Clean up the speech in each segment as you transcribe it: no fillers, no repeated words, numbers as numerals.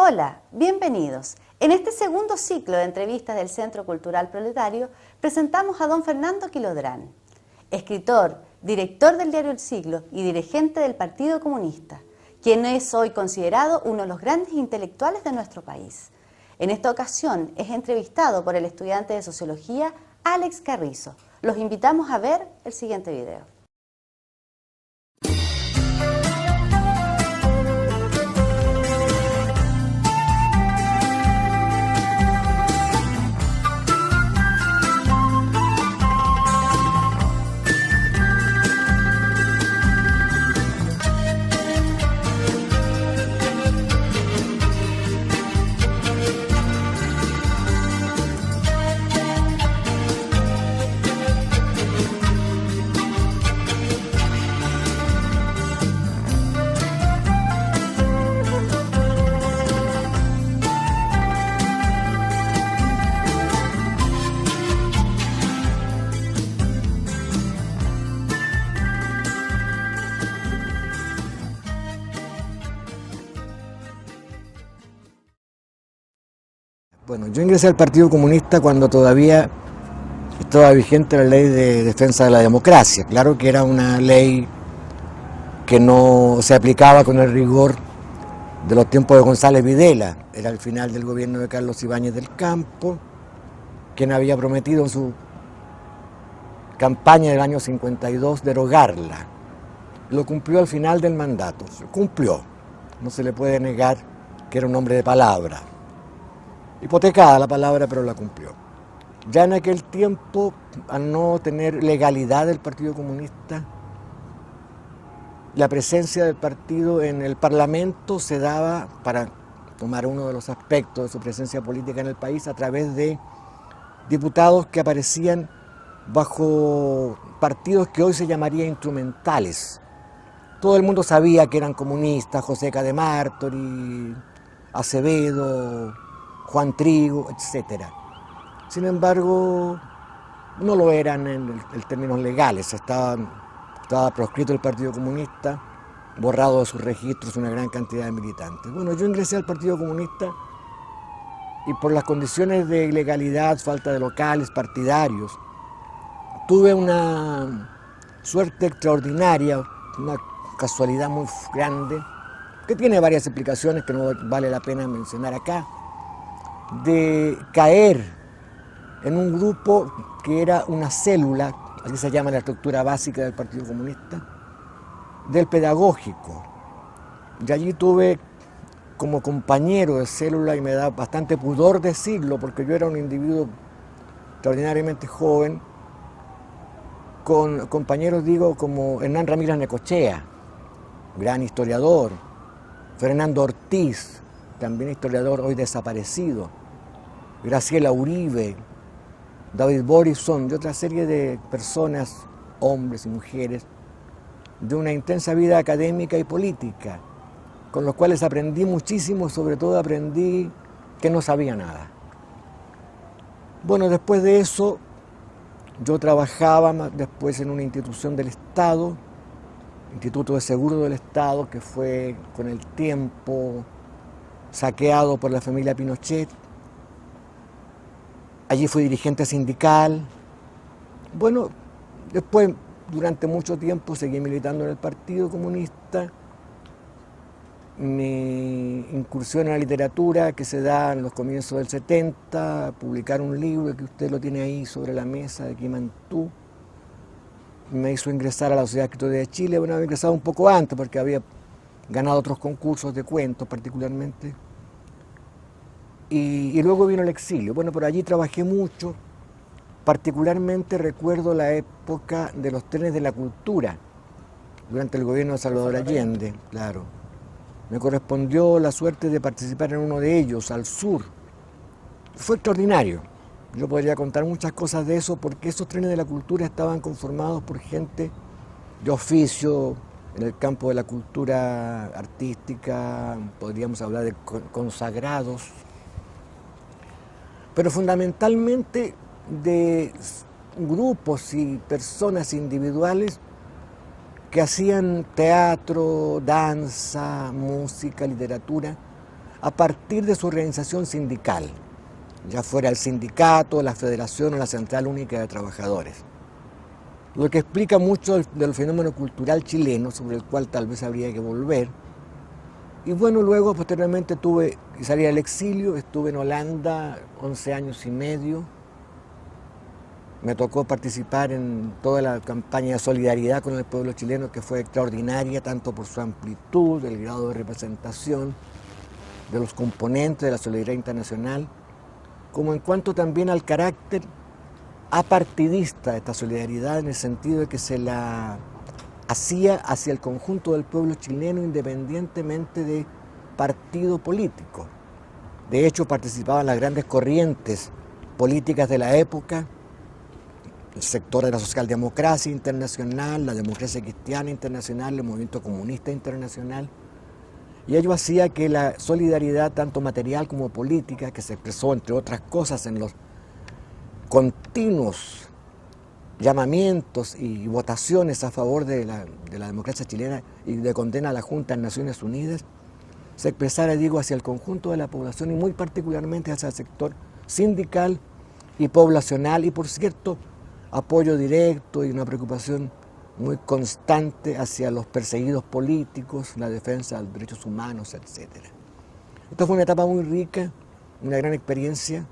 Hola, bienvenidos. En este segundo ciclo de entrevistas del Centro Cultural Proletario presentamos a don Fernando Quilodrán, escritor, director del diario El Siglo y dirigente del Partido Comunista, quien es hoy considerado uno de los grandes intelectuales de nuestro país. En esta ocasión es entrevistado por el estudiante de Sociología Alex Carrizo. Los invitamos a ver el siguiente video. Bueno, yo ingresé al Partido Comunista cuando todavía estaba vigente la Ley de Defensa de la Democracia. Claro que era una ley que no se aplicaba con el rigor de los tiempos de González Videla. Era el final del gobierno de Carlos Ibáñez del Campo, quien había prometido en su campaña del año 52 derogarla. Lo cumplió al final del mandato, se cumplió. No se le puede negar que era un hombre de palabra. Hipotecada la palabra, pero la cumplió. Ya en aquel tiempo, al no tener legalidad del Partido Comunista, la presencia del partido en el Parlamento se daba, para tomar uno de los aspectos de su presencia política en el país, a través de diputados que aparecían bajo partidos que hoy se llamarían instrumentales. Todo el mundo sabía que eran comunistas: Joseca de Martori, Acevedo, Juan Trigo, etc. Sin embargo, no lo eran en términos legales. Estaba proscrito el Partido Comunista, borrado de sus registros una gran cantidad de militantes. Bueno, yo ingresé al Partido Comunista y por las condiciones de ilegalidad, falta de locales partidarios, tuve una suerte extraordinaria, una casualidad muy grande, que tiene varias explicaciones que no vale la pena mencionar acá, de caer en un grupo que era una célula, así se llama la estructura básica del Partido Comunista, del pedagógico. Y allí tuve como compañero de célula, y me da bastante pudor decirlo porque yo era un individuo extraordinariamente joven, con compañeros, digo, como Hernán Ramírez Necochea, gran historiador, Fernando Ortiz, también historiador hoy desaparecido, Graciela Uribe, David Borison y otra serie de personas, hombres y mujeres, de una intensa vida académica y política, con los cuales aprendí muchísimo. Sobre todo aprendí que no sabía nada. Bueno, después de eso, yo trabajaba después en una institución del Estado, Instituto de Seguro del Estado, que fue con el tiempo saqueado por la familia Pinochet. Allí fui dirigente sindical. Bueno, después, durante mucho tiempo, seguí militando en el Partido Comunista. Mi incursión en la literatura, que se da en los comienzos del 70, publicar un libro que usted lo tiene ahí sobre la mesa, de Quimantú, me hizo ingresar a la Sociedad de Escritores de Chile. Bueno, había ingresado un poco antes porque había ganado otros concursos de cuentos particularmente. Y luego vino el exilio. Bueno, por allí trabajé mucho. Particularmente recuerdo la época de los trenes de la cultura, durante el gobierno de Salvador Allende, claro. Me correspondió la suerte de participar en uno de ellos, al sur. Fue extraordinario. Yo podría contar muchas cosas de eso, porque esos trenes de la cultura estaban conformados por gente de oficio, en el campo de la cultura artística, podríamos hablar de consagrados, pero fundamentalmente de grupos y personas individuales que hacían teatro, danza, música, literatura, a partir de su organización sindical, ya fuera el sindicato, la federación o la Central Única de Trabajadores. Lo que explica mucho del fenómeno cultural chileno, sobre el cual tal vez habría que volver. Y bueno, luego posteriormente tuve que salir al exilio, estuve en Holanda 11 años y medio. Me tocó participar en toda la campaña de solidaridad con el pueblo chileno, que fue extraordinaria, tanto por su amplitud, el grado de representación, de los componentes de la solidaridad internacional, como en cuanto también al carácter apartidista de esta solidaridad, en el sentido de que se la hacía hacia el conjunto del pueblo chileno independientemente de partido político. De hecho, participaban las grandes corrientes políticas de la época, el sector de la socialdemocracia internacional, la democracia cristiana internacional, el movimiento comunista internacional, y ello hacía que la solidaridad, tanto material como política, que se expresó, entre otras cosas, en los continuos llamamientos y votaciones a favor de la democracia chilena y de condena a la Junta en Naciones Unidas, se expresara, digo, hacia el conjunto de la población y muy particularmente hacia el sector sindical y poblacional, y por cierto, apoyo directo y una preocupación muy constante hacia los perseguidos políticos, la defensa de los derechos humanos, etc. Esta fue una etapa muy rica, una gran experiencia.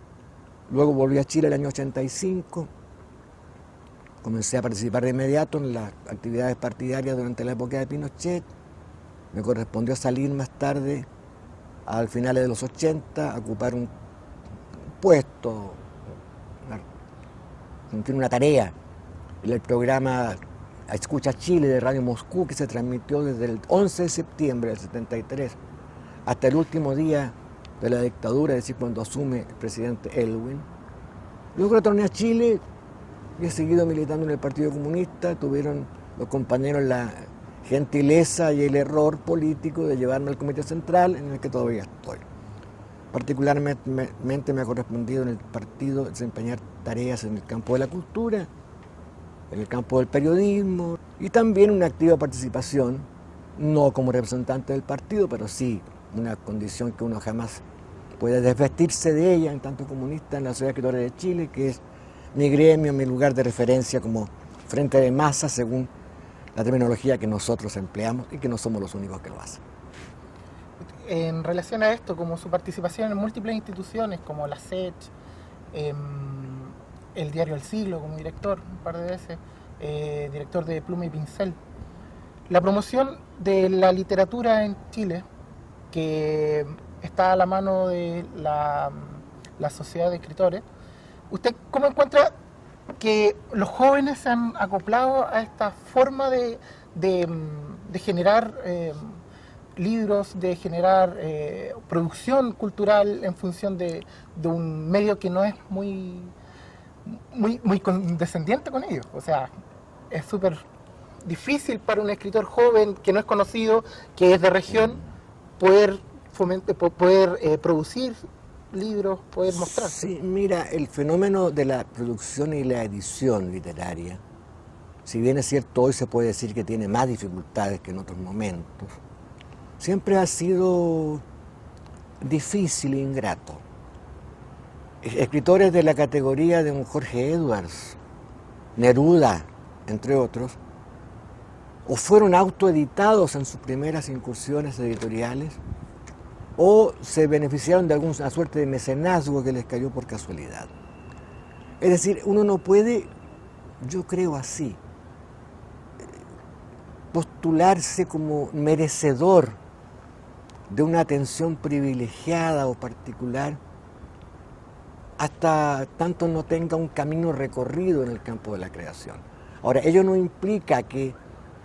Luego volví a Chile el año 85, comencé a participar de inmediato en las actividades partidarias durante la época de Pinochet. Me correspondió salir más tarde, al final de los 80, a ocupar un puesto, cumplir una tarea en el programa Escucha Chile de Radio Moscú, que se transmitió desde el 11 de septiembre del 73 hasta el último día de la dictadura, es decir, cuando asume el presidente Elwin. Luego retorné a Chile y he seguido militando en el Partido Comunista. Tuvieron los compañeros la gentileza y el error político de llevarme al Comité Central, en el que todavía estoy. Particularmente me ha correspondido en el partido desempeñar tareas en el campo de la cultura, en el campo del periodismo y también una activa participación, no como representante del partido, pero sí una condición que uno jamás puede desvestirse de ella en tanto comunista en la Sociedad de Escritores de Chile, que es mi gremio, mi lugar de referencia como frente de masa según la terminología que nosotros empleamos y que no somos los únicos que lo hacen. En relación a esto, como su participación en múltiples instituciones como la SECH, el Diario El Siglo como director, un par de veces, director de Pluma y Pincel. La promoción de la literatura en Chile, que está a la mano de la Sociedad de Escritores, ¿usted cómo encuentra que los jóvenes se han acoplado a esta forma de generar libros, de generar producción cultural en función de un medio que no es muy condescendiente con ellos? O sea, es súper difícil para un escritor joven que no es conocido, que es de región, poder producir libros, poder mostrar. Sí, mira, el fenómeno de la producción y la edición literaria, si bien es cierto hoy se puede decir que tiene más dificultades que en otros momentos, siempre ha sido difícil e ingrato. Escritores de la categoría de un Jorge Edwards, Neruda, entre otros, o fueron autoeditados en sus primeras incursiones editoriales, o se beneficiaron de alguna suerte de mecenazgo que les cayó por casualidad. Es decir, uno no puede, yo creo así, postularse como merecedor de una atención privilegiada o particular hasta tanto no tenga un camino recorrido en el campo de la creación. Ahora, ello no implica que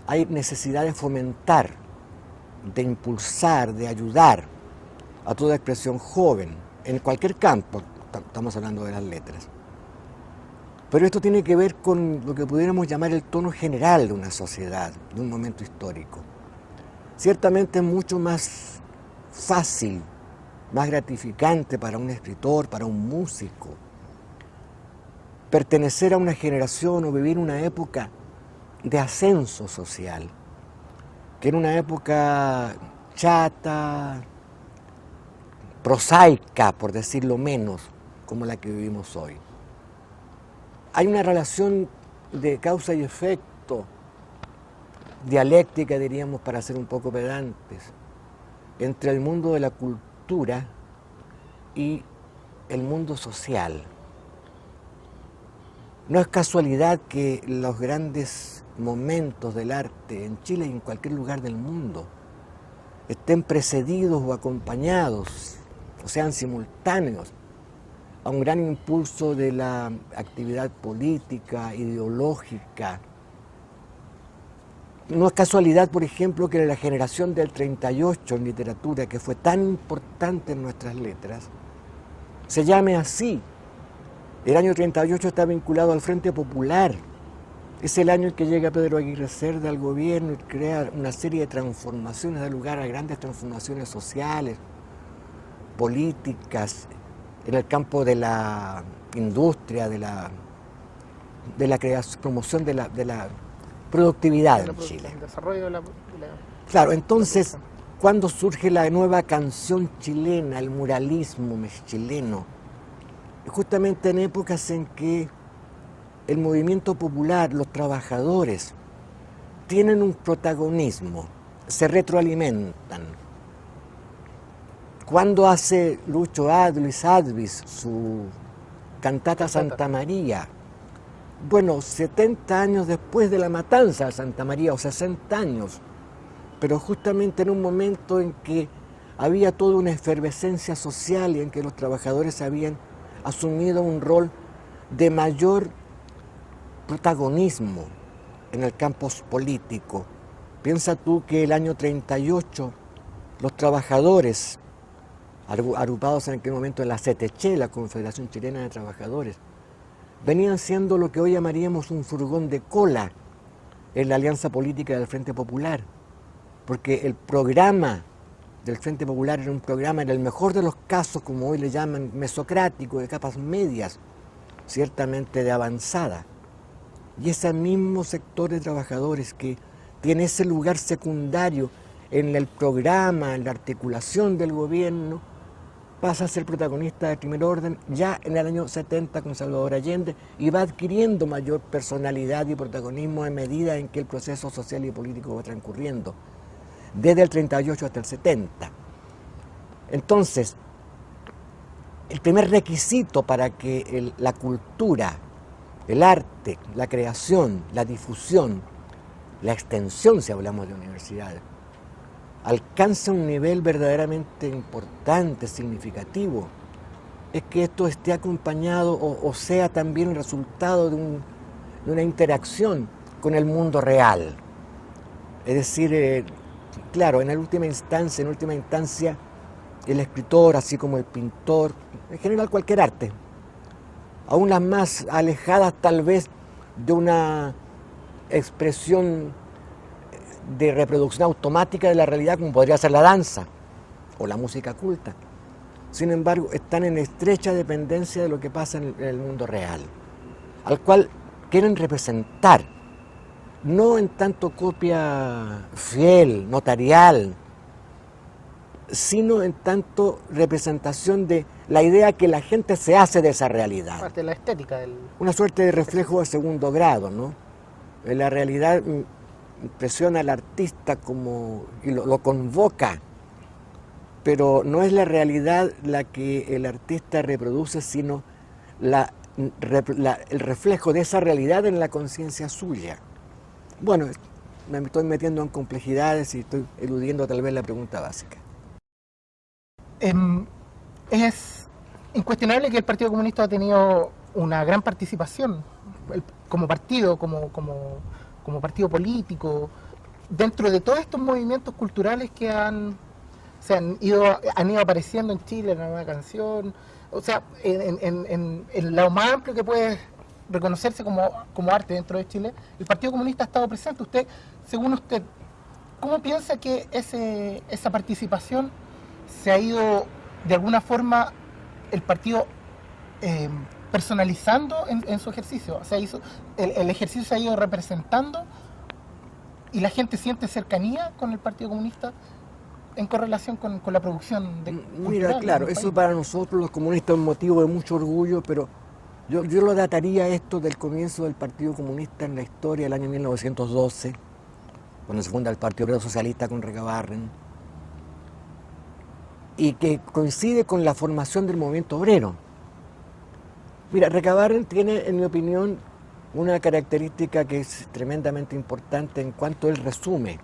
hay necesidad de fomentar, de impulsar, de ayudar a toda expresión joven, en cualquier campo, estamos hablando de las letras. Pero esto tiene que ver con lo que pudiéramos llamar el tono general de una sociedad, de un momento histórico. Ciertamente es mucho más fácil, más gratificante para un escritor, para un músico, pertenecer a una generación o vivir una época de ascenso social, que en una época chata, prosaica, por decirlo menos, como la que vivimos hoy. Hay una relación de causa y efecto, dialéctica diríamos para ser un poco pedantes, entre el mundo de la cultura y el mundo social. No es casualidad que los grandes momentos del arte en Chile y en cualquier lugar del mundo estén precedidos o acompañados, o sean simultáneos, a un gran impulso de la actividad política, ideológica. No es casualidad, por ejemplo, que la generación del 38 en literatura, que fue tan importante en nuestras letras, se llame así. El año 38 está vinculado al Frente Popular. Es el año en que llega Pedro Aguirre Cerda al gobierno y crea una serie de transformaciones, da lugar a grandes transformaciones sociales, políticas, en el campo de la industria, de la creación, promoción de la productividad en Chile. El desarrollo de la... Claro, entonces, cuando surge la nueva canción chilena, el muralismo chileno, justamente en épocas en que el movimiento popular, los trabajadores, tienen un protagonismo, se retroalimentan. Cuando hace Lucho Advis su cantata Santa María, bueno, 70 años después de la matanza de Santa María, o 60 años, pero justamente en un momento en que había toda una efervescencia social y en que los trabajadores habían asumido un rol de mayor protagonismo en el campo político. Piensa tú que el año 38 los trabajadores, agrupados en aquel momento en la CTC, la Confederación Chilena de Trabajadores, venían siendo lo que hoy llamaríamos un furgón de cola en la alianza política del Frente Popular, porque el programa del Frente Popular era un programa, en el mejor de los casos, como hoy le llaman, mesocrático, de capas medias, ciertamente de avanzada. Y ese mismo sector de trabajadores que tiene ese lugar secundario en el programa, en la articulación del gobierno, pasa a ser protagonista de primer orden ya en el año 70 con Salvador Allende y va adquiriendo mayor personalidad y protagonismo en medida en que el proceso social y político va transcurriendo, desde el 38 hasta el 70. Entonces, el primer requisito para que la cultura, el arte, la creación, la difusión, la extensión, si hablamos de universidades, alcanza un nivel verdaderamente importante, significativo, es que esto esté acompañado o sea también el resultado de una interacción con el mundo real. Es decir, claro, en última instancia, el escritor, así como el pintor, en general cualquier arte, aún las más alejadas tal vez de una expresión de reproducción automática de la realidad, como podría ser la danza o la música culta. Sin embargo, están en estrecha dependencia de lo que pasa en el mundo real, al cual quieren representar, no en tanto copia fiel, notarial, sino en tanto representación de la idea que la gente se hace de esa realidad. Parte de la estética del... Una suerte de reflejo de segundo grado, ¿no? La realidad impresiona al artista y lo convoca, pero no es la realidad la que el artista reproduce, sino el reflejo de esa realidad en la conciencia suya. Bueno, me estoy metiendo en complejidades y estoy eludiendo tal vez la pregunta básica. Es incuestionable que el Partido Comunista ha tenido una gran participación como partido, como partido político, dentro de todos estos movimientos culturales que han ido apareciendo en Chile, la nueva canción, o sea, en lo más amplio que puede reconocerse como arte dentro de Chile, el Partido Comunista ha estado presente. Usted, según usted, ¿cómo piensa que esa participación se ha ido, de alguna forma, el partido personalizando en su ejercicio? O sea, el ejercicio se ha ido representando y la gente siente cercanía con el Partido Comunista en correlación con la producción Mira, cultural claro, en el eso país. para nosotros los comunistas es un motivo de mucho orgullo, pero yo lo dataría esto del comienzo del Partido Comunista en la historia del año 1912, cuando se funda el Partido Obrero Socialista con Recabarren, y que coincide con la formación del movimiento obrero. Mira, Recabarren tiene, en mi opinión, una característica que es tremendamente importante en cuanto él resume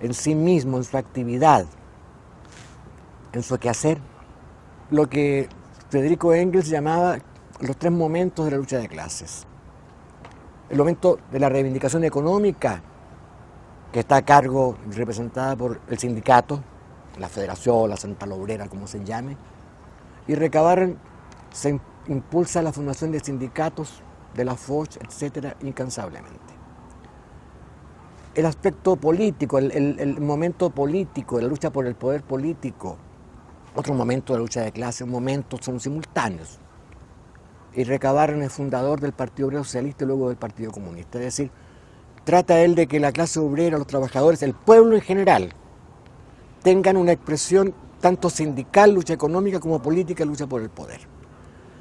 en sí mismo, en su actividad, en su quehacer, lo que Federico Engels llamaba los 3 momentos de la lucha de clases. El momento de la reivindicación económica, que está a cargo y representada por el sindicato, la federación, la central obrera, como se llame, y Recabarren se impulsa la formación de sindicatos, de la FOCH, etcétera, incansablemente. El aspecto político, el momento político, de la lucha por el poder político, otro momento de la lucha de clases, momentos son simultáneos. Y Recabarren es fundador del Partido Obrero Socialista y luego del Partido Comunista. Es decir, trata él de que la clase obrera, los trabajadores, el pueblo en general, tengan una expresión tanto sindical, lucha económica, como política, lucha por el poder.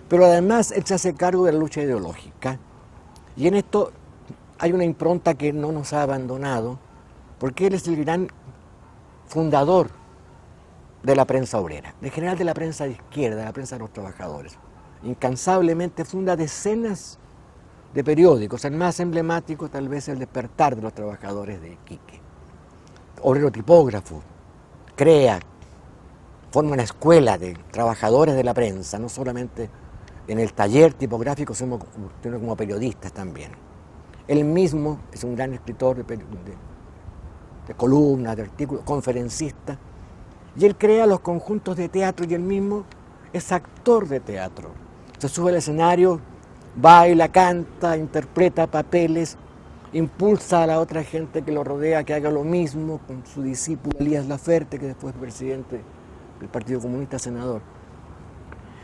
Pero además él se hace cargo de la lucha ideológica. Y en esto hay una impronta que no nos ha abandonado, porque él es el gran fundador de la prensa obrera, en general de la prensa de izquierda, de la prensa de los trabajadores. Incansablemente funda decenas de periódicos, el más emblemático tal vez el Despertar de los Trabajadores de Iquique. Obrero tipógrafo, crea, forma una escuela de trabajadores de la prensa, no solamente en el taller tipográfico, sino como periodistas también. Él mismo es un gran escritor de columnas, de artículos, conferencista, y él crea los conjuntos de teatro y él mismo es actor de teatro. Se sube al escenario, baila, canta, interpreta papeles, impulsa a la otra gente que lo rodea que haga lo mismo, con su discípulo Elías Laferte, que después fue presidente del Partido Comunista, senador.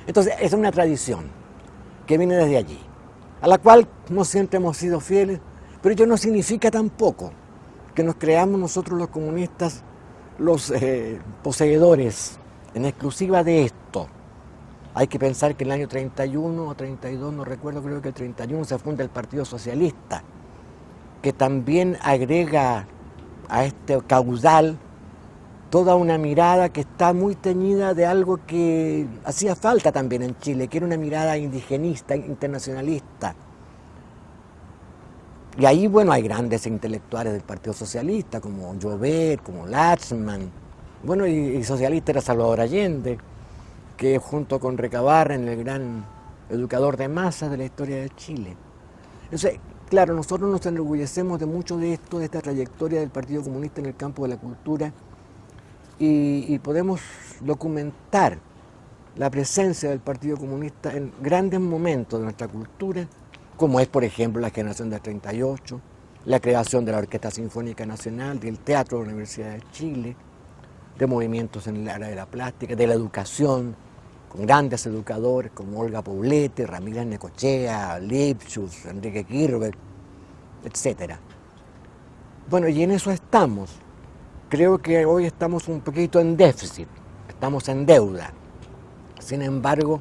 Entonces, es una tradición que viene desde allí, a la cual no siempre hemos sido fieles, pero ello no significa tampoco que nos creamos nosotros los comunistas los poseedores en exclusiva de esto. Hay que pensar que en el año 31 o 32, no recuerdo, creo que el 31 se funda el Partido Socialista, que también agrega a este caudal toda una mirada que está muy teñida de algo que hacía falta también en Chile, que era una mirada indigenista, internacionalista. Y ahí, bueno, hay grandes intelectuales del Partido Socialista, como Llobet, como Lachmann, bueno, y socialista era Salvador Allende, que junto con Recabarren, el gran educador de masas de la historia de Chile. Entonces, claro, nosotros nos enorgullecemos de mucho de esto, de esta trayectoria del Partido Comunista en el campo de la cultura, y podemos documentar la presencia del Partido Comunista en grandes momentos de nuestra cultura, como es, por ejemplo, la generación del 38, la creación de la Orquesta Sinfónica Nacional, del Teatro de la Universidad de Chile, de movimientos en el área de la plástica, de la educación, con grandes educadores como Olga Poblete, Ramírez Necochea, Lipschutz, Enrique Kirber, etc. Bueno, y en eso estamos. Creo que hoy estamos un poquito en déficit, estamos en deuda. Sin embargo,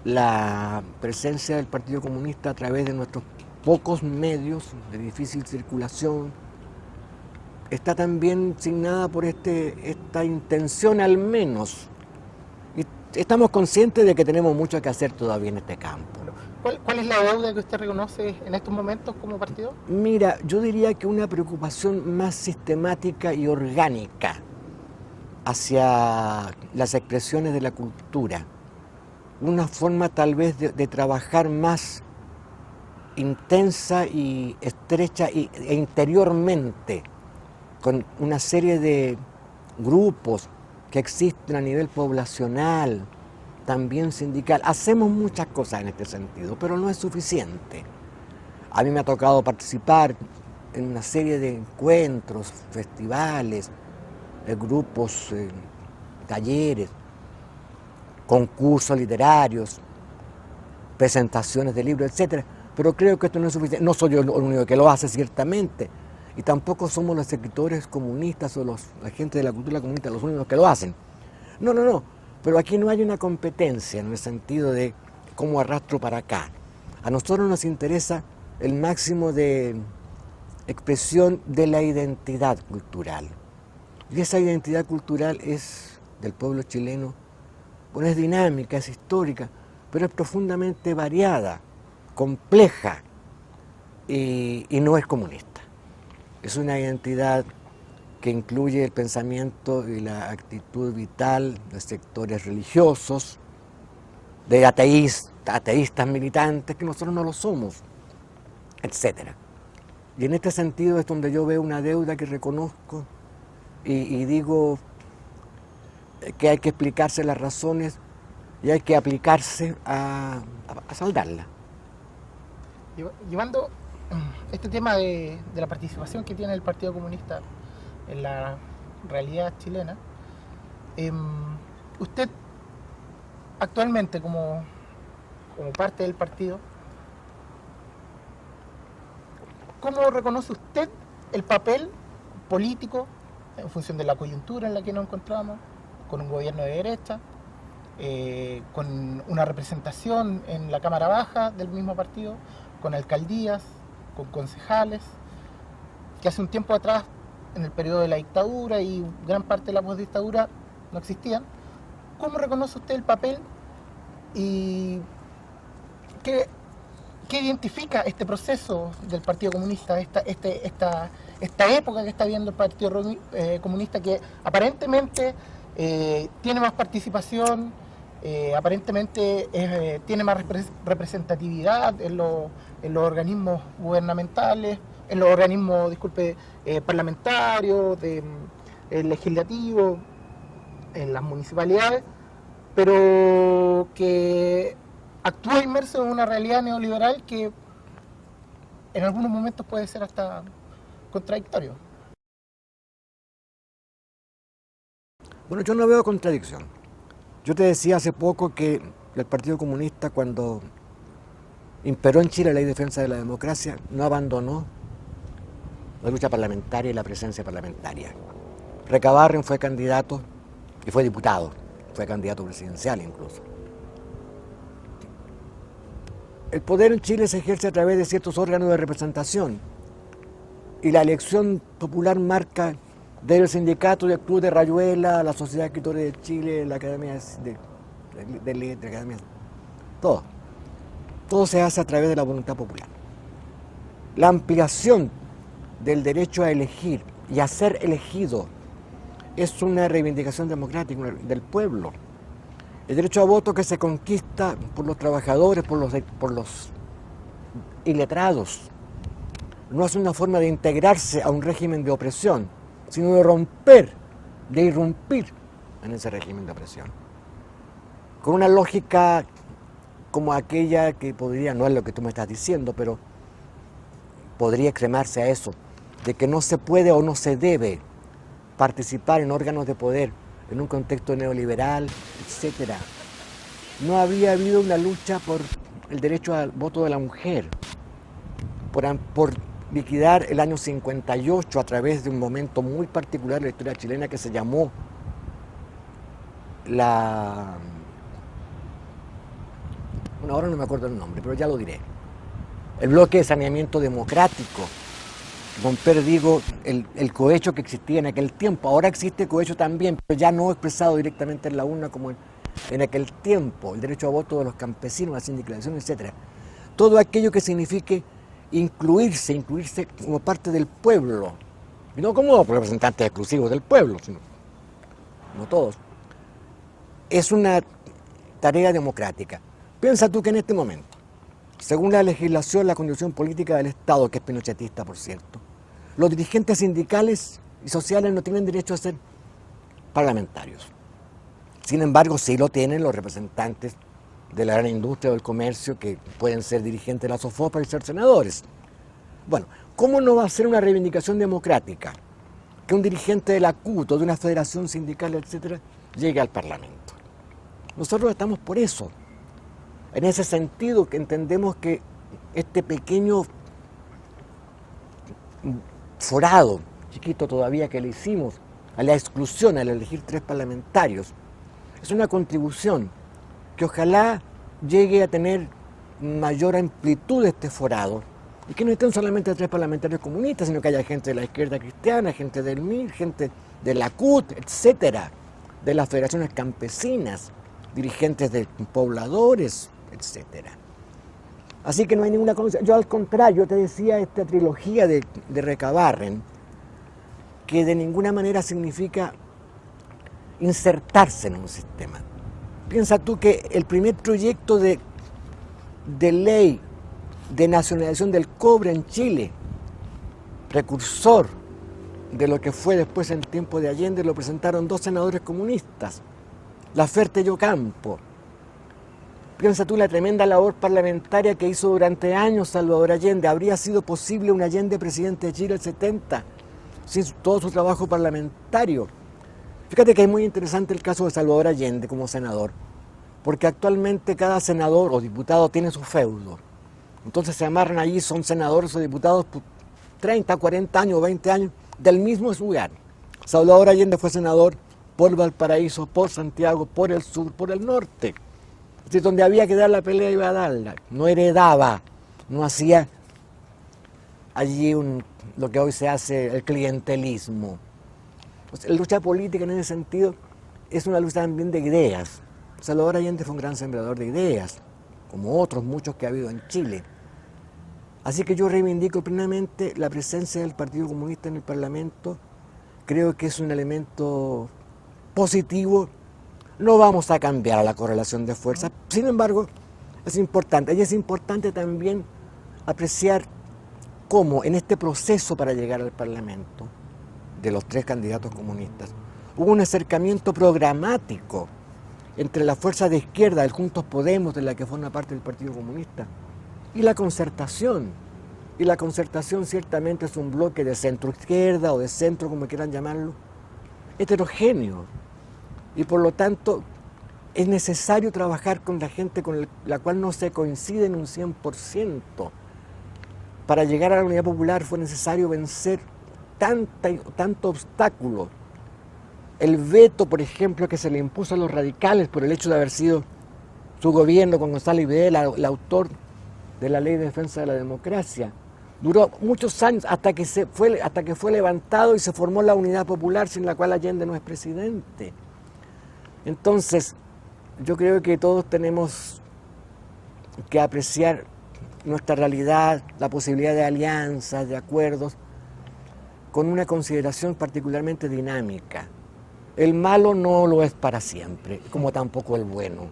la presencia del Partido Comunista a través de nuestros pocos medios de difícil circulación está también signada por esta intención al menos. Y estamos conscientes de que tenemos mucho que hacer todavía en este campo. ¿Cuál es la deuda que usted reconoce en estos momentos como partido? Mira, yo diría que una preocupación más sistemática y orgánica hacia las expresiones de la cultura. Una forma tal vez de trabajar más intensa y estrecha e interiormente con una serie de grupos que existen a nivel poblacional, también sindical. Hacemos muchas cosas en este sentido, pero no es suficiente. A mí me ha tocado participar en una serie de encuentros, festivales, grupos, talleres, concursos literarios, presentaciones de libros, etc. Pero creo que esto no es suficiente. No soy yo el único que lo hace, ciertamente. y tampoco somos los escritores comunistas o la gente de la cultura comunista los únicos que lo hacen. No, no, no, pero aquí no hay una competencia en el sentido de cómo arrastro para acá. A nosotros nos interesa el máximo de expresión de la identidad cultural. Y esa identidad cultural es del pueblo chileno, bueno, es dinámica, es histórica, pero es profundamente variada, compleja y no es comunista. Es una identidad que incluye el pensamiento y la actitud vital de sectores religiosos, de ateístas militantes, que nosotros no lo somos, etc. Y en este sentido es donde yo veo una deuda que reconozco y digo que hay que explicarse las razones y hay que aplicarse a saldarla. Llevando este tema de la participación que tiene el Partido Comunista en la realidad chilena, usted actualmente como parte del partido, ¿cómo reconoce usted el papel político en función de la coyuntura en la que nos encontramos, con un gobierno de derecha, con una representación en la Cámara Baja del mismo partido, con alcaldías, con concejales, que hace un tiempo atrás, en el periodo de la dictadura y gran parte de la postdictadura, no existían? ¿Cómo reconoce usted el papel y qué identifica este proceso del Partido Comunista, esta época que está viendo el Partido Comunista, que aparentemente tiene más participación, aparentemente tiene más representatividad en los organismos gubernamentales, en los organismos, parlamentarios, legislativos, en las municipalidades, pero que actúa inmerso en una realidad neoliberal que en algunos momentos puede ser hasta contradictorio? Bueno, yo no veo contradicción. Yo te decía hace poco que el Partido Comunista, cuando imperó en Chile la ley de defensa de la democracia, no abandonó la lucha parlamentaria y la presencia parlamentaria. Recabarren fue candidato y fue diputado, fue candidato presidencial incluso. El poder en Chile se ejerce a través de ciertos órganos de representación y la elección popular marca desde el sindicato del Club de Rayuela, la Sociedad de Escritores de Chile, la Academia de Letras, todo. Todo se hace a través de la voluntad popular. La ampliación del derecho a elegir y a ser elegido es una reivindicación democrática del pueblo. El derecho a voto que se conquista por los trabajadores, por los iletrados, no es una forma de integrarse a un régimen de opresión, sino de romper, de irrumpir en ese régimen de opresión. Con una lógica como aquella que podría, no es lo que tú me estás diciendo, pero podría extremarse a eso, de que no se puede o no se debe participar en órganos de poder en un contexto neoliberal, etc. No había habido una lucha por el derecho al voto de la mujer, por liquidar el año 58 a través de un momento muy particular de la historia chilena que se llamó bueno, ahora no me acuerdo el nombre, pero ya lo diré. El bloque de saneamiento democrático. Romper, digo, el cohecho que existía en aquel tiempo. Ahora existe cohecho también, pero ya no expresado directamente en la urna como en aquel tiempo. El derecho a voto de los campesinos, la sindicalización, etc. Todo aquello que signifique incluirse como parte del pueblo. Y no como representantes exclusivos del pueblo, sino no todos. Es una tarea democrática. Piensa tú que en este momento, según la legislación, la condición política del Estado, que es pinochetista, por cierto, los dirigentes sindicales y sociales no tienen derecho a ser parlamentarios. Sin embargo, sí lo tienen los representantes de la gran industria o del comercio, que pueden ser dirigentes de la SOFOPA y ser senadores. Bueno, ¿cómo no va a ser una reivindicación democrática que un dirigente de la CUT o de una federación sindical, etcétera, llegue al Parlamento? Nosotros estamos por eso. En ese sentido, que entendemos que este pequeño forado, chiquito todavía, que le hicimos a la exclusión al elegir 3 parlamentarios, es una contribución que ojalá llegue a tener mayor amplitud de este forado, y que no estén solamente 3 parlamentarios comunistas, sino que haya gente de la izquierda cristiana, gente del MIR, gente de la CUT, etcétera, de las federaciones campesinas, dirigentes de pobladores, etcétera. Así que no hay ninguna cosa. Yo al contrario te decía esta trilogía de Recabarren, que de ninguna manera significa insertarse en un sistema. Piensa tú que el primer proyecto de ley de nacionalización del cobre en Chile, precursor de lo que fue después en tiempo de Allende, lo presentaron 2 senadores comunistas, Laferte y Ocampo. Piensa tú la tremenda labor parlamentaria que hizo durante años Salvador Allende. ¿Habría sido posible un Allende presidente de Chile el 70 sin todo su trabajo parlamentario? Fíjate que es muy interesante el caso de Salvador Allende como senador, porque actualmente cada senador o diputado tiene su feudo. Entonces se amarran allí, son senadores o diputados por 30, 40 años, 20 años del mismo lugar. Salvador Allende fue senador por Valparaíso, por Santiago, por el sur, por el norte. Es decir, donde había que dar la pelea iba a darla. No heredaba, no hacía allí lo que hoy se hace el clientelismo. La lucha política en ese sentido es una lucha también de ideas. Salvador Allende fue un gran sembrador de ideas, como otros muchos que ha habido en Chile. Así que yo reivindico plenamente la presencia del Partido Comunista en el Parlamento. Creo que es un elemento positivo. No vamos a cambiar la correlación de fuerzas. Sin embargo, es importante. Y es importante también apreciar cómo en este proceso para llegar al Parlamento de los 3 candidatos comunistas hubo un acercamiento programático entre la fuerza de izquierda, el Juntos Podemos, de la que forma parte del Partido Comunista, y la Concertación. Y la Concertación ciertamente es un bloque de centro-izquierda o de centro, como quieran llamarlo, heterogéneo. Y por lo tanto es necesario trabajar con la gente con la cual no se coincide en un 100%. Para llegar a la unidad popular fue necesario vencer tanto obstáculo. El veto, por ejemplo, que se le impuso a los radicales por el hecho de haber sido su gobierno con Gonzalo Videla, el autor de la Ley de Defensa de la Democracia, duró muchos años hasta que fue levantado y se formó la Unidad Popular, sin la cual Allende no es presidente. Entonces, yo creo que todos tenemos que apreciar nuestra realidad, la posibilidad de alianzas, de acuerdos, con una consideración particularmente dinámica. El malo no lo es para siempre, como tampoco el bueno.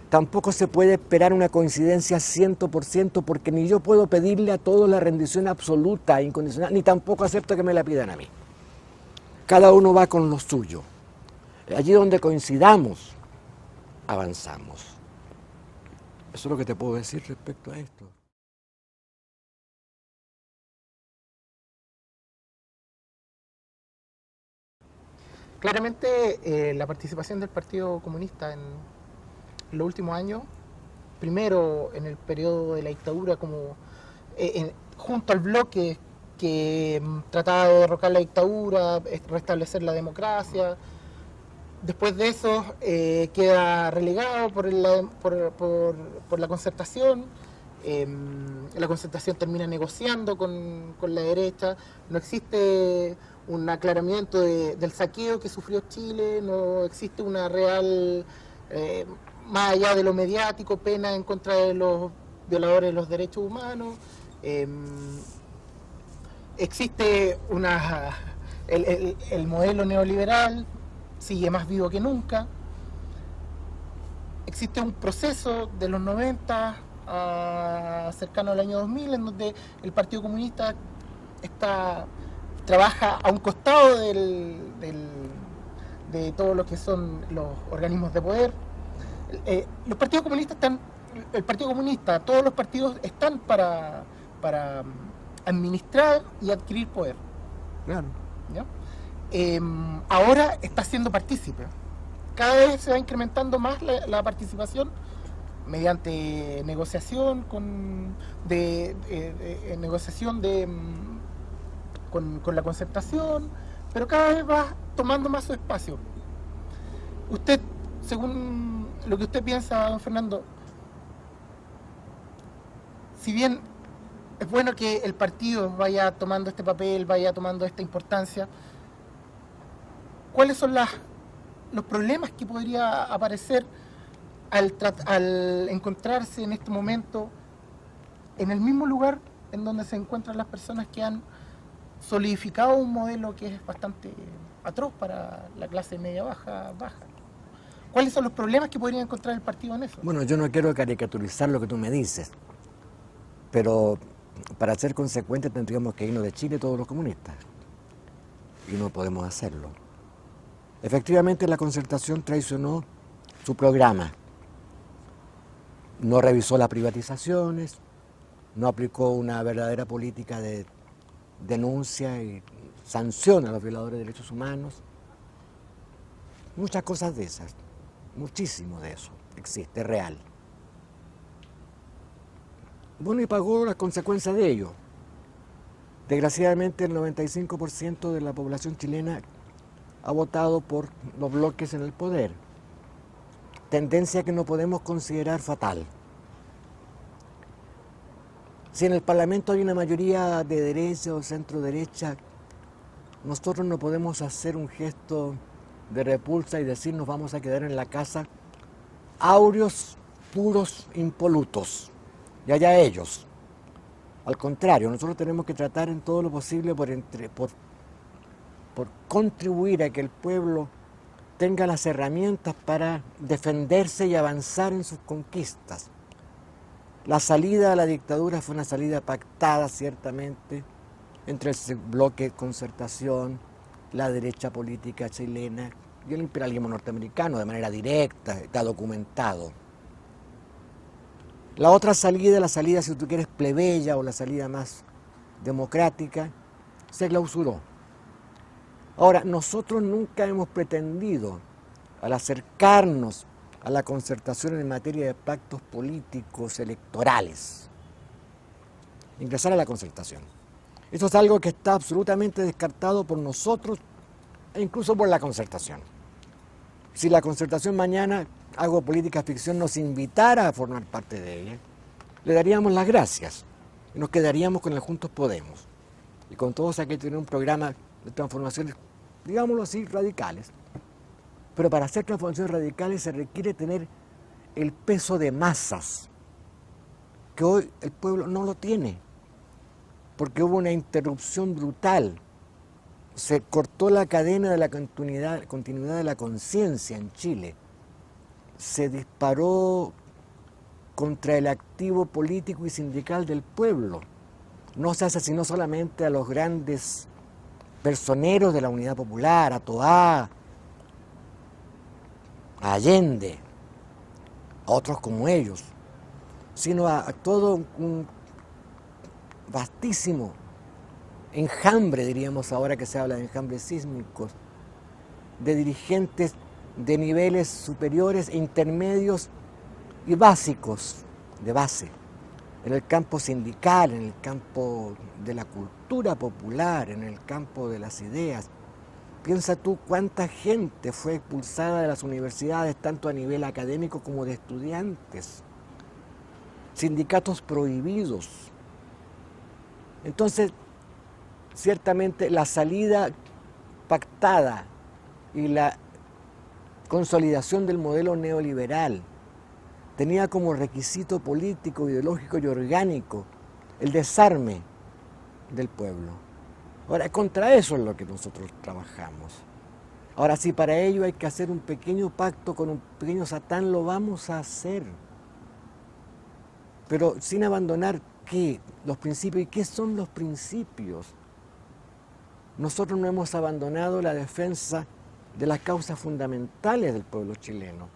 Tampoco se puede esperar una coincidencia 100%, porque ni yo puedo pedirle a todos la rendición absoluta, incondicional, ni tampoco acepto que me la pidan a mí. Cada uno va con lo suyo. Allí donde coincidamos, avanzamos. Eso es lo que te puedo decir respecto a esto. Claramente la participación del Partido Comunista en los últimos años, primero en el periodo de la dictadura, como junto al bloque que trataba de derrocar la dictadura, restablecer la democracia. Después de eso queda relegado por la Concertación. La Concertación termina negociando con la derecha. No existe un aclaramiento del saqueo que sufrió Chile, no existe una real, más allá de lo mediático, pena en contra de los violadores de los derechos humanos. Existe el modelo neoliberal, sigue más vivo que nunca. Existe un proceso de los 90 cercano al año 2000 en donde el Partido Comunista trabaja a un costado de todo lo que son los organismos de poder. Los partidos comunistas el Partido Comunista, todos los partidos están para administrar y adquirir poder. Claro. ¿Ya? Ahora está siendo partícipe. Cada vez se va incrementando más la participación mediante negociación negociación con la concertación, pero cada vez va tomando más su espacio. Usted, según lo que usted piensa, don Fernando, si bien es bueno que el partido vaya tomando este papel, vaya tomando esta importancia, ¿cuáles son los problemas que podría aparecer al encontrarse en este momento en el mismo lugar en donde se encuentran las personas que han solidificado un modelo que es bastante atroz para la clase media-baja? ¿Cuáles son los problemas que podría encontrar el partido en eso? Bueno, yo no quiero caricaturizar lo que tú me dices, pero para ser consecuentes tendríamos que irnos de Chile todos los comunistas, y no podemos hacerlo. Efectivamente, la Concertación traicionó su programa, no revisó las privatizaciones, no aplicó una verdadera política de denuncia y sanción a los violadores de derechos humanos. Muchas cosas de esas, muchísimo de eso existe, es real. Bueno, y pagó las consecuencias de ello. Desgraciadamente el 95% de la población chilena ha votado por los bloques en el poder, tendencia que no podemos considerar fatal. Si en el Parlamento hay una mayoría de derecha o centro-derecha, nosotros no podemos hacer un gesto de repulsa y decir nos vamos a quedar en la casa áureos, puros, impolutos, y allá ellos. Al contrario, nosotros tenemos que tratar en todo lo posible por contribuir a que el pueblo tenga las herramientas para defenderse y avanzar en sus conquistas. La salida a la dictadura fue una salida pactada, ciertamente, entre el bloque Concertación, la derecha política chilena y el imperialismo norteamericano, de manera directa, está documentado. La otra salida, la salida, si tú quieres, plebeya o la salida más democrática, se clausuró. Ahora, nosotros nunca hemos pretendido, al acercarnos a la Concertación en materia de pactos políticos electorales, ingresar a la Concertación. Eso es algo que está absolutamente descartado por nosotros e incluso por la Concertación. Si la Concertación mañana, hago política ficción, nos invitara a formar parte de ella, le daríamos las gracias y nos quedaríamos con el Juntos Podemos. Y con todos aquellos que tienen un programa de transformaciones, digámoslo así, radicales. Pero para hacer transformaciones radicales se requiere tener el peso de masas, que hoy el pueblo no lo tiene, porque hubo una interrupción brutal. Se cortó la cadena de la continuidad de la conciencia en Chile. Se disparó contra el activo político y sindical del pueblo. No se asesinó solamente a los grandes personeros de la Unidad Popular, a Toá, a Allende, a otros como ellos, sino a todo un vastísimo enjambre, diríamos ahora que se habla de enjambres sísmicos, de dirigentes de niveles superiores, intermedios y básicos, de base, en el campo sindical, en el campo de la cultura popular, en el campo de las ideas. Piensa tú cuánta gente fue expulsada de las universidades, tanto a nivel académico como de estudiantes. Sindicatos prohibidos. Entonces, ciertamente la salida pactada y la consolidación del modelo neoliberal tenía como requisito político, ideológico y orgánico el desarme del pueblo. Ahora, contra eso es lo que nosotros trabajamos. Ahora, si para ello hay que hacer un pequeño pacto con un pequeño Satán, lo vamos a hacer. Pero sin abandonar, ¿qué? Los principios. ¿Y qué son los principios? Nosotros no hemos abandonado la defensa de las causas fundamentales del pueblo chileno.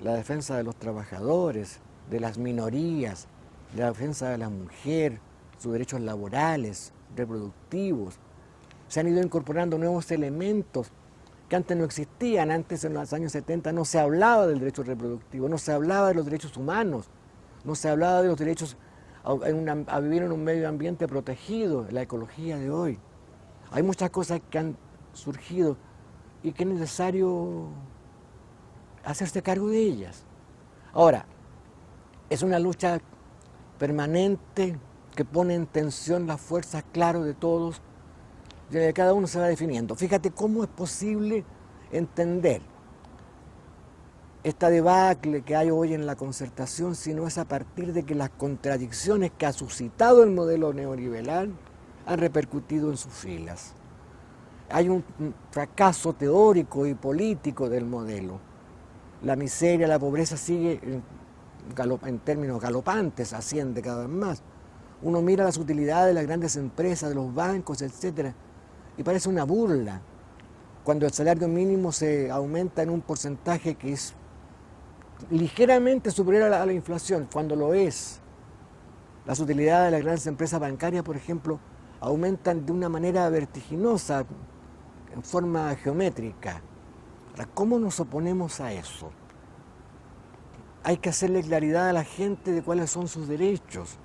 La defensa de los trabajadores, de las minorías, la defensa de la mujer, sus derechos laborales, reproductivos. Se han ido incorporando nuevos elementos que antes no existían. Antes, en los años 70, no se hablaba del derecho reproductivo, no se hablaba de los derechos humanos, no se hablaba de los derechos a vivir en un medio ambiente protegido, la ecología de hoy. Hay muchas cosas que han surgido y que es necesario hacerse cargo de ellas. Ahora, es una lucha permanente que pone en tensión las fuerzas, claro, de todos, y de cada uno se va definiendo. Fíjate cómo es posible entender esta debacle que hay hoy en la concertación, si no es a partir de que las contradicciones que ha suscitado el modelo neoliberal han repercutido en sus filas. Hay un fracaso teórico y político del modelo. La miseria, la pobreza sigue en términos galopantes, asciende cada vez más. Uno mira las utilidades de las grandes empresas, de los bancos, etcétera, y parece una burla cuando el salario mínimo se aumenta en un porcentaje que es ligeramente superior a la inflación, cuando lo es. Las utilidades de las grandes empresas bancarias, por ejemplo, aumentan de una manera vertiginosa, en forma geométrica. Ahora, ¿cómo nos oponemos a eso? Hay que hacerle claridad a la gente de cuáles son sus derechos.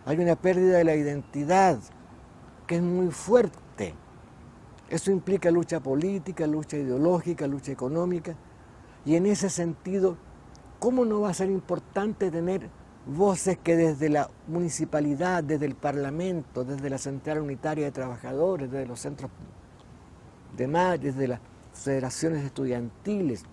Hay una pérdida de la identidad que es muy fuerte. Eso implica lucha política, lucha ideológica, lucha económica. Y en ese sentido, ¿cómo no va a ser importante tener voces que desde la municipalidad, desde el Parlamento, desde la Central Unitaria de Trabajadores, desde los centros de madres, de las federaciones estudiantiles,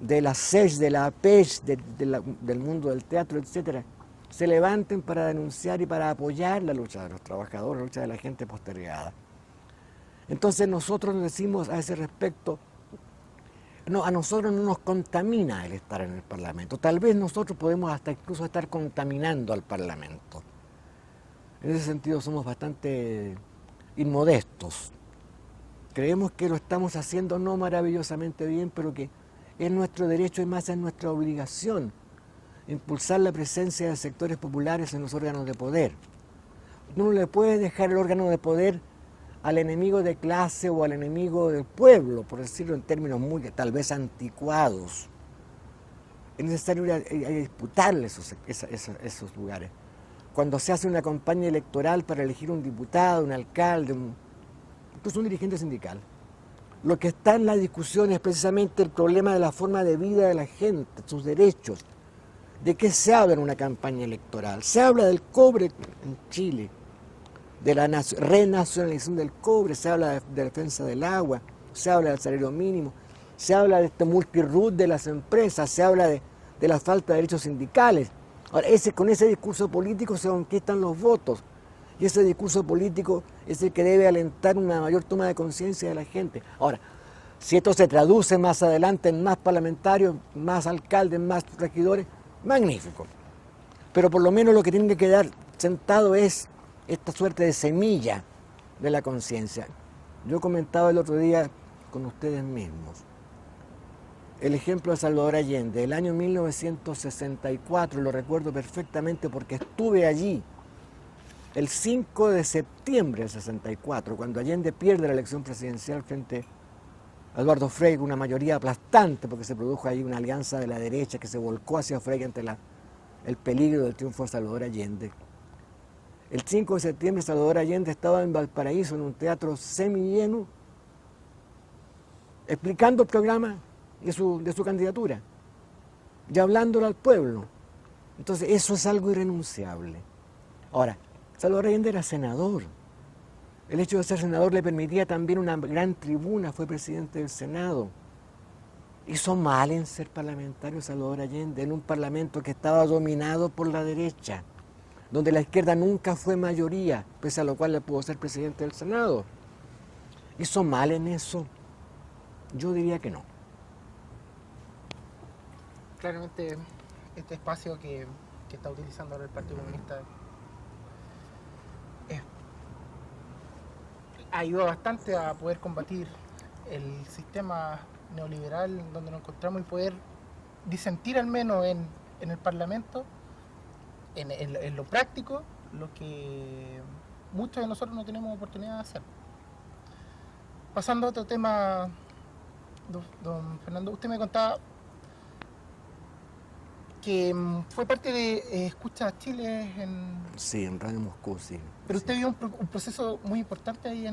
de la SES, de la APES, del mundo del teatro, etcétera, se levanten para denunciar y para apoyar la lucha de los trabajadores, la lucha de la gente postergada? Entonces nosotros decimos a ese respecto, no, a nosotros no nos contamina el estar en el Parlamento. Tal vez nosotros podemos hasta incluso estar contaminando al Parlamento. En ese sentido somos bastante inmodestos. Creemos que lo estamos haciendo no maravillosamente bien, pero que es nuestro derecho y más es nuestra obligación impulsar la presencia de sectores populares en los órganos de poder. No le puede dejar el órgano de poder al enemigo de clase o al enemigo del pueblo, por decirlo en términos muy tal vez anticuados. Es necesario ir a disputarle esos lugares. Cuando se hace una campaña electoral para elegir un diputado, un alcalde, incluso un dirigente sindical, lo que está en la discusión es precisamente el problema de la forma de vida de la gente, sus derechos. ¿De qué se habla en una campaña electoral? Se habla del cobre en Chile, de la renacionalización del cobre, se habla de defensa del agua, se habla del salario mínimo, se habla de este multiroot de las empresas, se habla de la falta de derechos sindicales. Ahora, con ese discurso político se conquistan los votos, y ese discurso político es el que debe alentar una mayor toma de conciencia de la gente. Ahora, si esto se traduce más adelante en más parlamentarios, más alcaldes, más regidores, magnífico. Pero por lo menos lo que tiene que quedar sentado es esta suerte de semilla de la conciencia. Yo comentaba el otro día con ustedes mismos el ejemplo de Salvador Allende, el año 1964, lo recuerdo perfectamente porque estuve allí, el 5 de septiembre del 64, cuando Allende pierde la elección presidencial frente a Eduardo Frei, con una mayoría aplastante, porque se produjo ahí una alianza de la derecha que se volcó hacia Frei ante el peligro del triunfo de Salvador Allende. El 5 de septiembre Salvador Allende estaba en Valparaíso, en un teatro semilleno, explicando el programa de su candidatura y hablándole al pueblo. Entonces eso es algo irrenunciable. Ahora, Salvador Allende era senador. El hecho de ser senador le permitía también una gran tribuna, fue presidente del Senado. Hizo mal en ser parlamentario Salvador Allende, en un parlamento que estaba dominado por la derecha, donde la izquierda nunca fue mayoría, pese a lo cual le pudo ser presidente del Senado. ¿Hizo mal en eso? Yo diría que no. Claramente este espacio que está utilizando ahora el Partido Comunista ayuda bastante a poder combatir el sistema neoliberal donde nos encontramos y poder disentir al menos en el Parlamento, en lo práctico, lo que muchos de nosotros no tenemos oportunidad de hacer. Pasando a otro tema, don Fernando, usted me contaba que fue parte de Escucha Chile Sí, en Radio Moscú, sí. Pero sí. usted vio un proceso muy importante ahí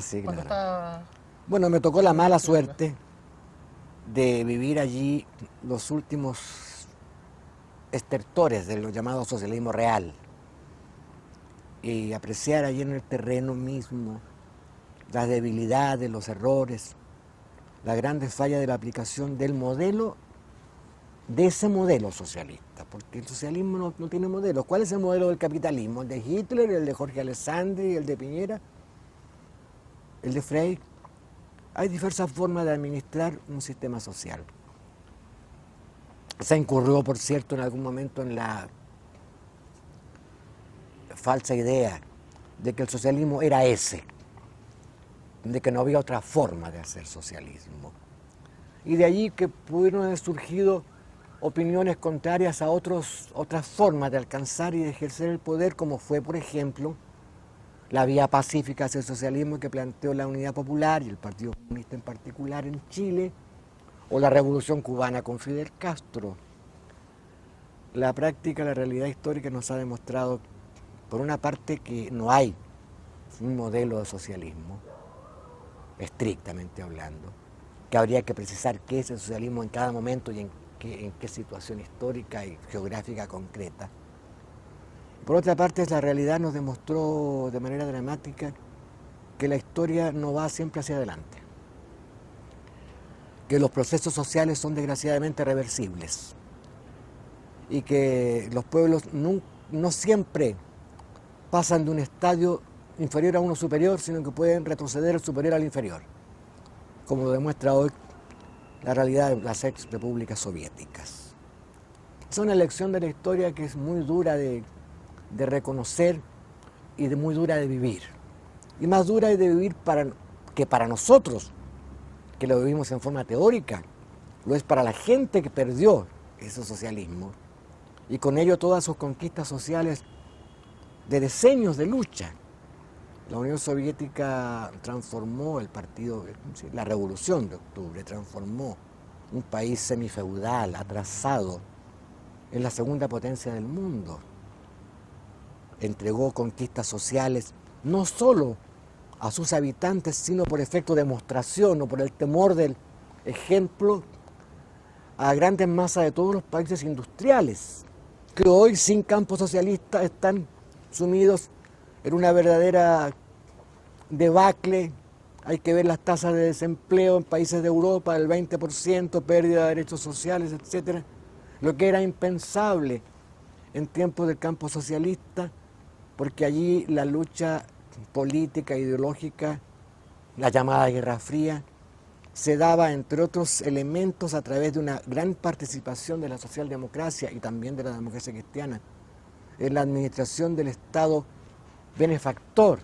Sí, cuando claro. estaba... Bueno, me tocó la mala suerte de vivir allí los últimos estertores de lo llamado socialismo real y apreciar allí en el terreno mismo las debilidades, los errores, las grandes fallas de la aplicación del modelo, de ese modelo socialista, porque el socialismo no tiene modelo. ¿Cuál es el modelo del capitalismo? ¿El de Hitler, el de Jorge Alessandri, el de Piñera, el de Frey? Hay diversas formas de administrar un sistema social. Se incurrió, por cierto, en algún momento en la falsa idea de que el socialismo era ese, de que no había otra forma de hacer socialismo. Y de allí que pudieron haber surgido opiniones contrarias a otras formas de alcanzar y de ejercer el poder, como fue, por ejemplo, la vía pacífica hacia el socialismo que planteó la Unidad Popular y el Partido Comunista en particular en Chile, o la Revolución Cubana con Fidel Castro. La práctica, la realidad histórica nos ha demostrado, por una parte, que no hay un modelo de socialismo, estrictamente hablando, que habría que precisar qué es el socialismo en cada momento y en qué situación histórica y geográfica concreta. Por otra parte, la realidad nos demostró de manera dramática que la historia no va siempre hacia adelante, que los procesos sociales son desgraciadamente reversibles y que los pueblos no siempre pasan de un estadio inferior a uno superior, sino que pueden retroceder el superior al inferior, como lo demuestra hoy la realidad de las ex repúblicas soviéticas. Es una lección de la historia que es muy dura de reconocer y muy dura de vivir. Y más dura de vivir que para nosotros, que lo vivimos en forma teórica, lo es para la gente que perdió ese socialismo y con ello todas sus conquistas sociales de decenios de lucha. La Unión Soviética transformó el partido, la Revolución de Octubre, transformó un país semifeudal, atrasado, en la segunda potencia del mundo. Entregó conquistas sociales no solo a sus habitantes, sino por efecto de demostración o por el temor del ejemplo a grandes masas de todos los países industriales, que hoy sin campo socialista están sumidos en una verdadera debacle. Hay que ver las tasas de desempleo en países de Europa, el 20%, pérdida de derechos sociales, etc. Lo que era impensable en tiempos del campo socialista, porque allí la lucha política, ideológica, la llamada Guerra Fría, se daba, entre otros elementos, a través de una gran participación de la socialdemocracia y también de la democracia cristiana en la administración del Estado benefactor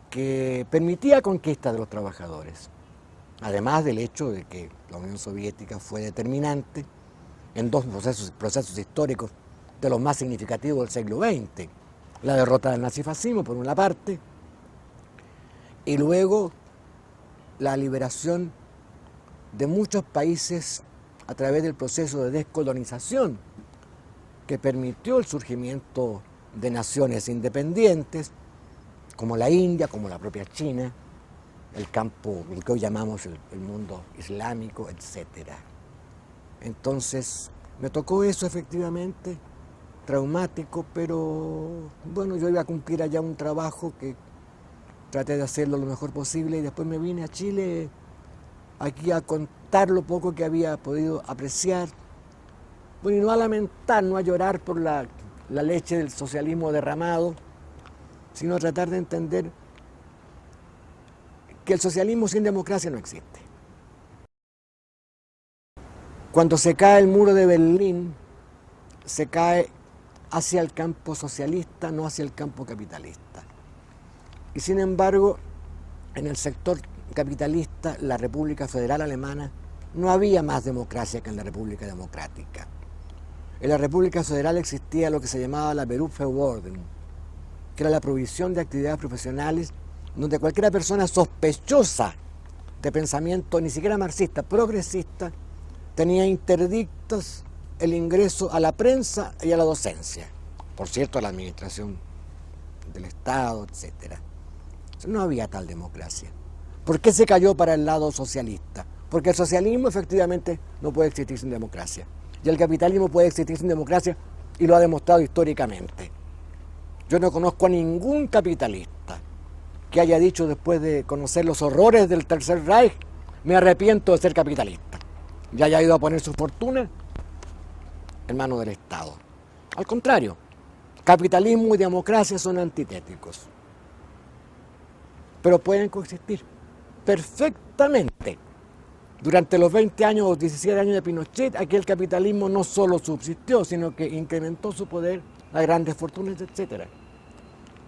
que permitía conquistas de los trabajadores, además del hecho de que la Unión Soviética fue determinante en dos procesos históricos de los más significativos del siglo XX, la derrota del nazifascismo por una parte y luego la liberación de muchos países a través del proceso de descolonización que permitió el surgimiento de naciones independientes como la India, como la propia China, el campo, el que hoy llamamos el mundo islámico, etc. Entonces, me tocó eso efectivamente, traumático, pero bueno, yo iba a cumplir allá un trabajo que traté de hacerlo lo mejor posible y después me vine a Chile aquí a contar lo poco que había podido apreciar. Bueno, y no a lamentar, no a llorar por la leche del socialismo derramado, sino a tratar de entender que el socialismo sin democracia no existe. Cuando se cae el muro de Berlín, se cae hacia el campo socialista, no hacia el campo capitalista. Y sin embargo, en el sector capitalista, la República Federal Alemana, no había más democracia que en la República Democrática. En la República Federal existía lo que se llamaba la Berufsverordnung, que era la provisión de actividades profesionales donde cualquier persona sospechosa de pensamiento, ni siquiera marxista, progresista, tenía interdictos el ingreso a la prensa y a la docencia, por cierto, a la administración del Estado, etc. No había tal democracia. ¿Por qué se cayó para el lado socialista? Porque el socialismo efectivamente no puede existir sin democracia. Y el capitalismo puede existir sin democracia y lo ha demostrado históricamente. Yo no conozco a ningún capitalista que haya dicho después de conocer los horrores del Tercer Reich, me arrepiento de ser capitalista, y haya ido a poner su fortuna en manos del Estado. Al contrario, capitalismo y democracia son antitéticos, pero pueden coexistir perfectamente. Durante los 20 años o 17 años de Pinochet, aquí el capitalismo no solo subsistió, sino que incrementó su poder a grandes fortunas, etc.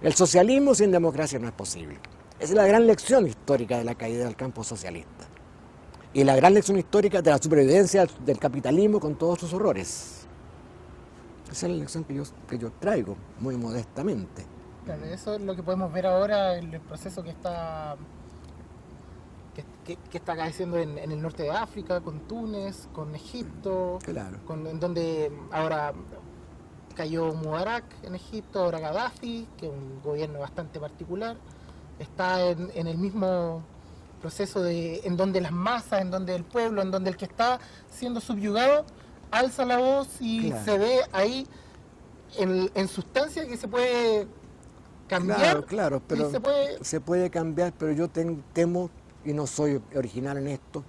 El socialismo sin democracia no es posible. Esa es la gran lección histórica de la caída del campo socialista. Y la gran lección histórica de la supervivencia del capitalismo con todos sus horrores. Esa es la lección que yo traigo, muy modestamente. Claro, eso es lo que podemos ver ahora en el proceso que está acaeciendo en el norte de África, con Túnez, con Egipto, Claro. en donde ahora cayó Mubarak en Egipto, ahora Gaddafi, que es un gobierno bastante particular, está en el mismo proceso en donde las masas, en donde el pueblo, en donde el que está siendo subyugado, alza la voz y Claro. se ve ahí en sustancia que se puede cambiar. Claro, pero y se puede cambiar, pero yo temo, y no soy original en esto,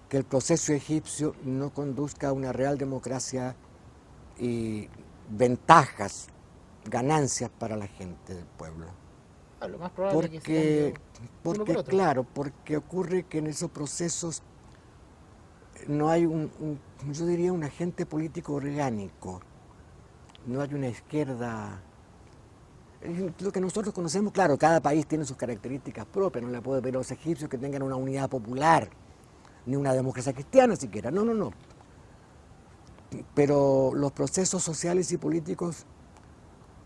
que el proceso egipcio no conduzca a una real democracia y ganancias para la gente del pueblo. Lo más probable es que se cambie uno por otro. Claro, porque ocurre que en esos procesos no hay yo diría un agente político orgánico, no hay una izquierda. Lo que nosotros conocemos, claro, cada país tiene sus características propias, no le puede ver a los egipcios que tengan una unidad popular, ni una democracia cristiana siquiera, no. Pero los procesos sociales y políticos,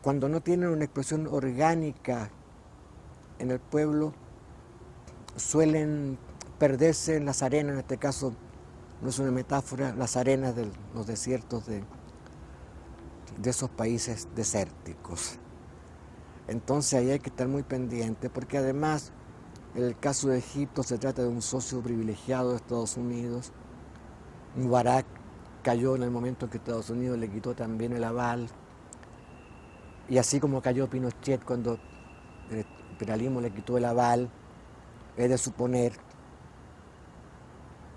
cuando no tienen una expresión orgánica en el pueblo, suelen perderse en las arenas, en este caso no es una metáfora, las arenas de los desiertos de esos países desérticos. Entonces ahí hay que estar muy pendiente, porque además en el caso de Egipto se trata de un socio privilegiado de Estados Unidos. Mubarak cayó en el momento en que Estados Unidos le quitó también el aval, y así como cayó Pinochet cuando el imperialismo le quitó el aval, es de suponer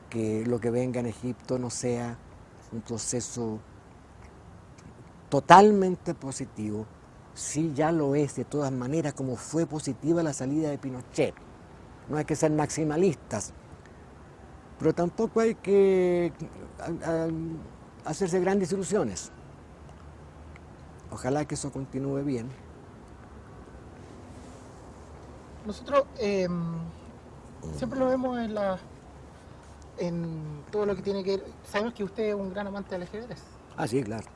que lo que venga en Egipto no sea un proceso totalmente positivo. Sí, ya lo es de todas maneras, como fue positiva la salida de Pinochet. No hay que ser maximalistas, pero tampoco hay que hacerse grandes ilusiones. Ojalá que eso continúe bien. Nosotros siempre lo vemos en todo lo que tiene que ver. Sabemos que usted es un gran amante del ajedrez. Ah, sí, claro.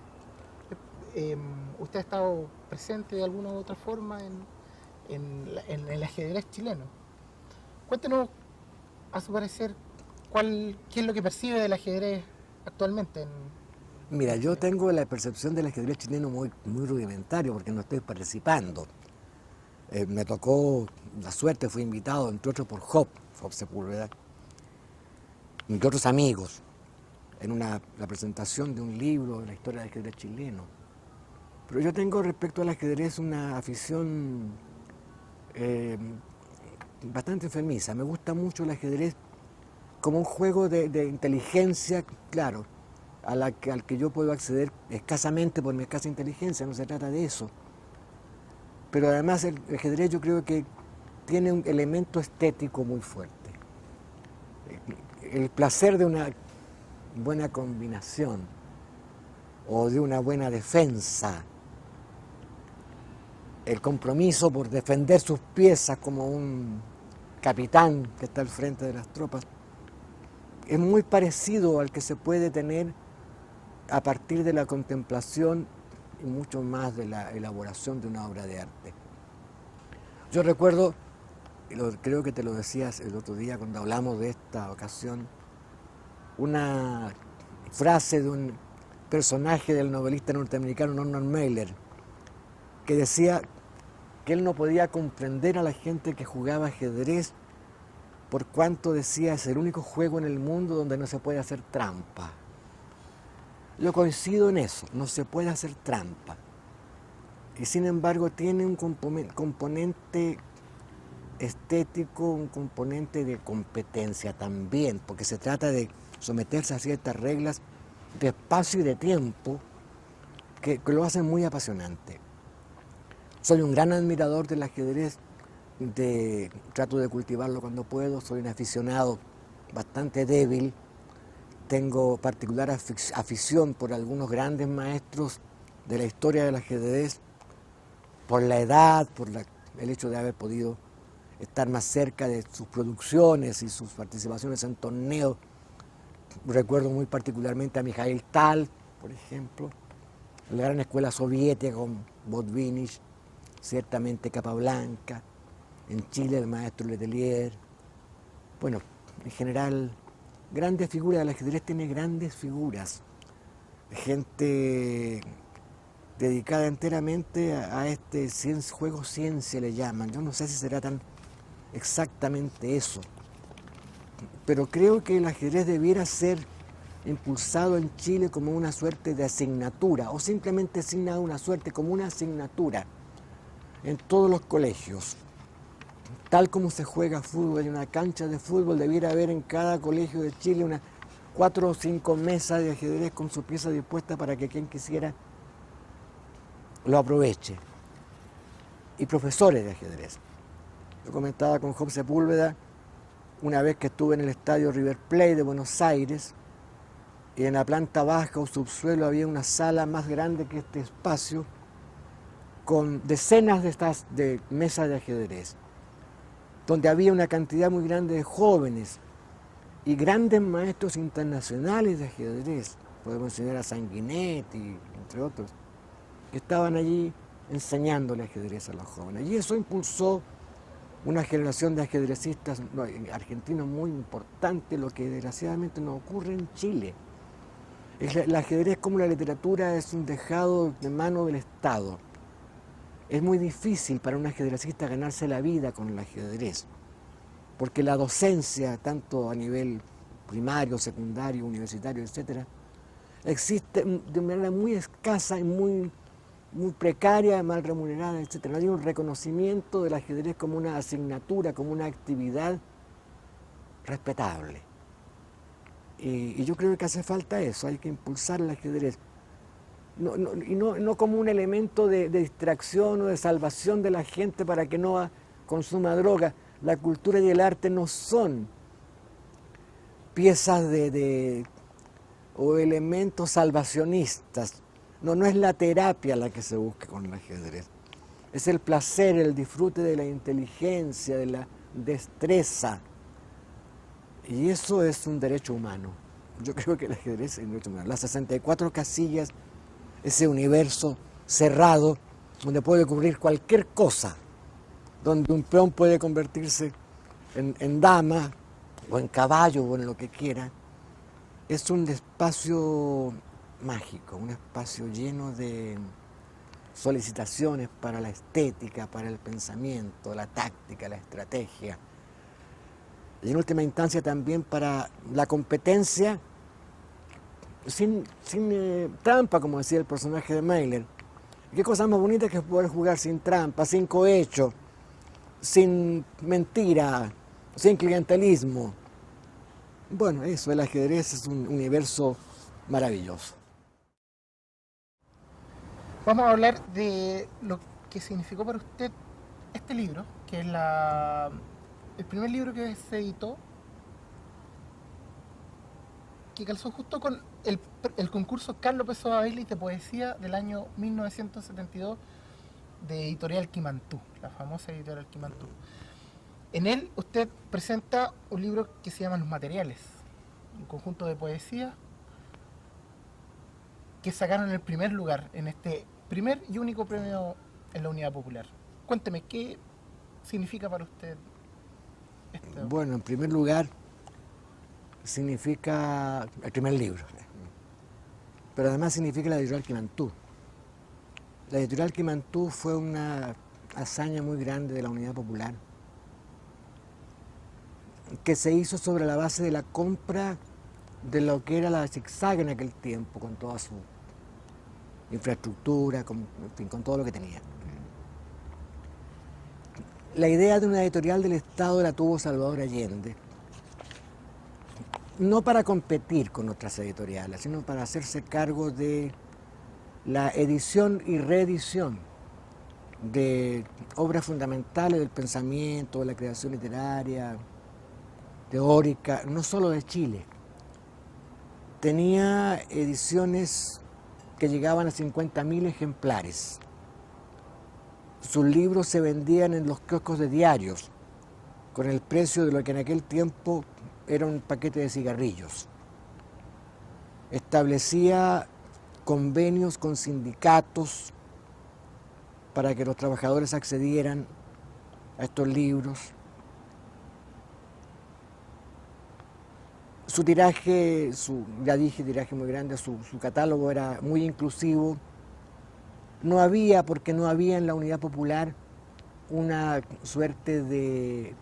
Usted ha estado presente de alguna u otra forma en el ajedrez chileno. Cuéntenos, a su parecer, qué es lo que percibe del ajedrez actualmente. Mira, yo tengo la percepción del ajedrez chileno muy rudimentario porque no estoy participando. Me tocó la suerte, fui invitado, entre otros, por Job Sepúlveda, entre otros amigos, en la presentación de un libro de la historia del ajedrez chileno. Pero yo tengo respecto al ajedrez una afición bastante enfermiza. Me gusta mucho el ajedrez como un juego de inteligencia, claro, al que yo puedo acceder escasamente por mi escasa inteligencia, no se trata de eso. Pero además el ajedrez yo creo que tiene un elemento estético muy fuerte. El placer de una buena combinación o de una buena defensa, el compromiso por defender sus piezas como un capitán que está al frente de las tropas, es muy parecido al que se puede tener a partir de la contemplación y mucho más de la elaboración de una obra de arte. Yo recuerdo, creo que te lo decías el otro día cuando hablamos de esta ocasión, una frase de un personaje del novelista norteamericano Norman Mailer, que decía que él no podía comprender a la gente que jugaba ajedrez por cuanto decía es el único juego en el mundo donde no se puede hacer trampa. Yo coincido en eso, no se puede hacer trampa. Y sin embargo tiene un componente estético, un componente de competencia también, porque se trata de someterse a ciertas reglas de espacio y de tiempo que lo hacen muy apasionante. Soy un gran admirador del ajedrez, trato de cultivarlo cuando puedo, soy un aficionado bastante débil, tengo particular afición por algunos grandes maestros de la historia del ajedrez, por la edad, el hecho de haber podido estar más cerca de sus producciones y sus participaciones en torneos. Recuerdo muy particularmente a Mikhail Tal, por ejemplo, la gran escuela soviética con Botvinnik, ciertamente Capablanca, en Chile el maestro Letelier. Bueno, en general, grandes figuras, el ajedrez tiene grandes figuras, gente dedicada enteramente a este juego ciencia le llaman. Yo no sé si será tan exactamente eso, pero creo que el ajedrez debiera ser impulsado en Chile como una suerte de asignatura, o simplemente asignado una suerte, como una asignatura en todos los colegios. Tal como se juega fútbol, en una cancha de fútbol, debiera haber en cada colegio de Chile unas 4 o 5 mesas de ajedrez con su pieza dispuesta para que quien quisiera lo aproveche. Y profesores de ajedrez. Yo comentaba con Job Sepúlveda una vez que estuve en el estadio River Plate de Buenos Aires, y en la planta baja o subsuelo había una sala más grande que este espacio con decenas de mesas de ajedrez, donde había una cantidad muy grande de jóvenes y grandes maestros internacionales de ajedrez. Podemos mencionar a Sanguinetti, entre otros, que estaban allí enseñándole ajedrez a los jóvenes. Y eso impulsó una generación de ajedrecistas argentinos muy importante, lo que desgraciadamente no ocurre en Chile. El ajedrez, como la literatura, es un dejado de mano del Estado. Es muy difícil para un ajedrecista ganarse la vida con el ajedrez, porque la docencia, tanto a nivel primario, secundario, universitario, etc., existe de manera muy escasa y muy precaria, mal remunerada, etc. No hay un reconocimiento del ajedrez como una asignatura, como una actividad respetable. Y yo creo que hace falta eso, hay que impulsar el ajedrez. No como un elemento de distracción o de salvación de la gente para que no consuma droga. La cultura y el arte no son piezas o elementos salvacionistas. No es la terapia la que se busca con el ajedrez. Es el placer, el disfrute de la inteligencia, de la destreza. Y eso es un derecho humano. Yo creo que el ajedrez es un derecho humano. Las 64 casillas, ese universo cerrado, donde puede ocurrir cualquier cosa, donde un peón puede convertirse en dama, o en caballo, o en lo que quiera, es un espacio mágico, un espacio lleno de solicitaciones para la estética, para el pensamiento, la táctica, la estrategia, y en última instancia también para la competencia sin trampa, como decía el personaje de Mailer. ¿Qué cosa más bonita que poder jugar sin trampa, sin cohecho, sin mentira, sin clientelismo? Bueno, eso, el ajedrez es un universo maravilloso. Vamos a hablar de lo que significó para usted este libro, que es el primer libro que se editó, que calzó justo con el concurso Carlos Pessoa Bailey de poesía del año 1972 de Editorial Quimantú, la famosa Editorial Quimantú. En él usted presenta un libro que se llama Los Materiales, un conjunto de poesía que sacaron el primer lugar en este primer y único premio en la Unidad Popular. Cuénteme, ¿qué significa para usted esto? Bueno, en primer lugar, significa el primer libro. pero además significa la editorial Quimantú. La editorial Quimantú fue una hazaña muy grande de la Unidad Popular, que se hizo sobre la base de la compra de lo que era la Zigzag en aquel tiempo, con toda su infraestructura, en fin, con todo lo que tenía. La idea de una editorial del Estado la tuvo Salvador Allende, no para competir con otras editoriales, sino para hacerse cargo de la edición y reedición de obras fundamentales del pensamiento, de la creación literaria, teórica, no solo de Chile. Tenía ediciones que llegaban a 50.000 ejemplares. Sus libros se vendían en los kioscos de diarios, con el precio de lo que en aquel tiempo era un paquete de cigarrillos. Establecía convenios con sindicatos para que los trabajadores accedieran a estos libros. Su tiraje, ya dije, tiraje muy grande, su catálogo era muy inclusivo. No había, porque no había en la Unidad Popular una suerte de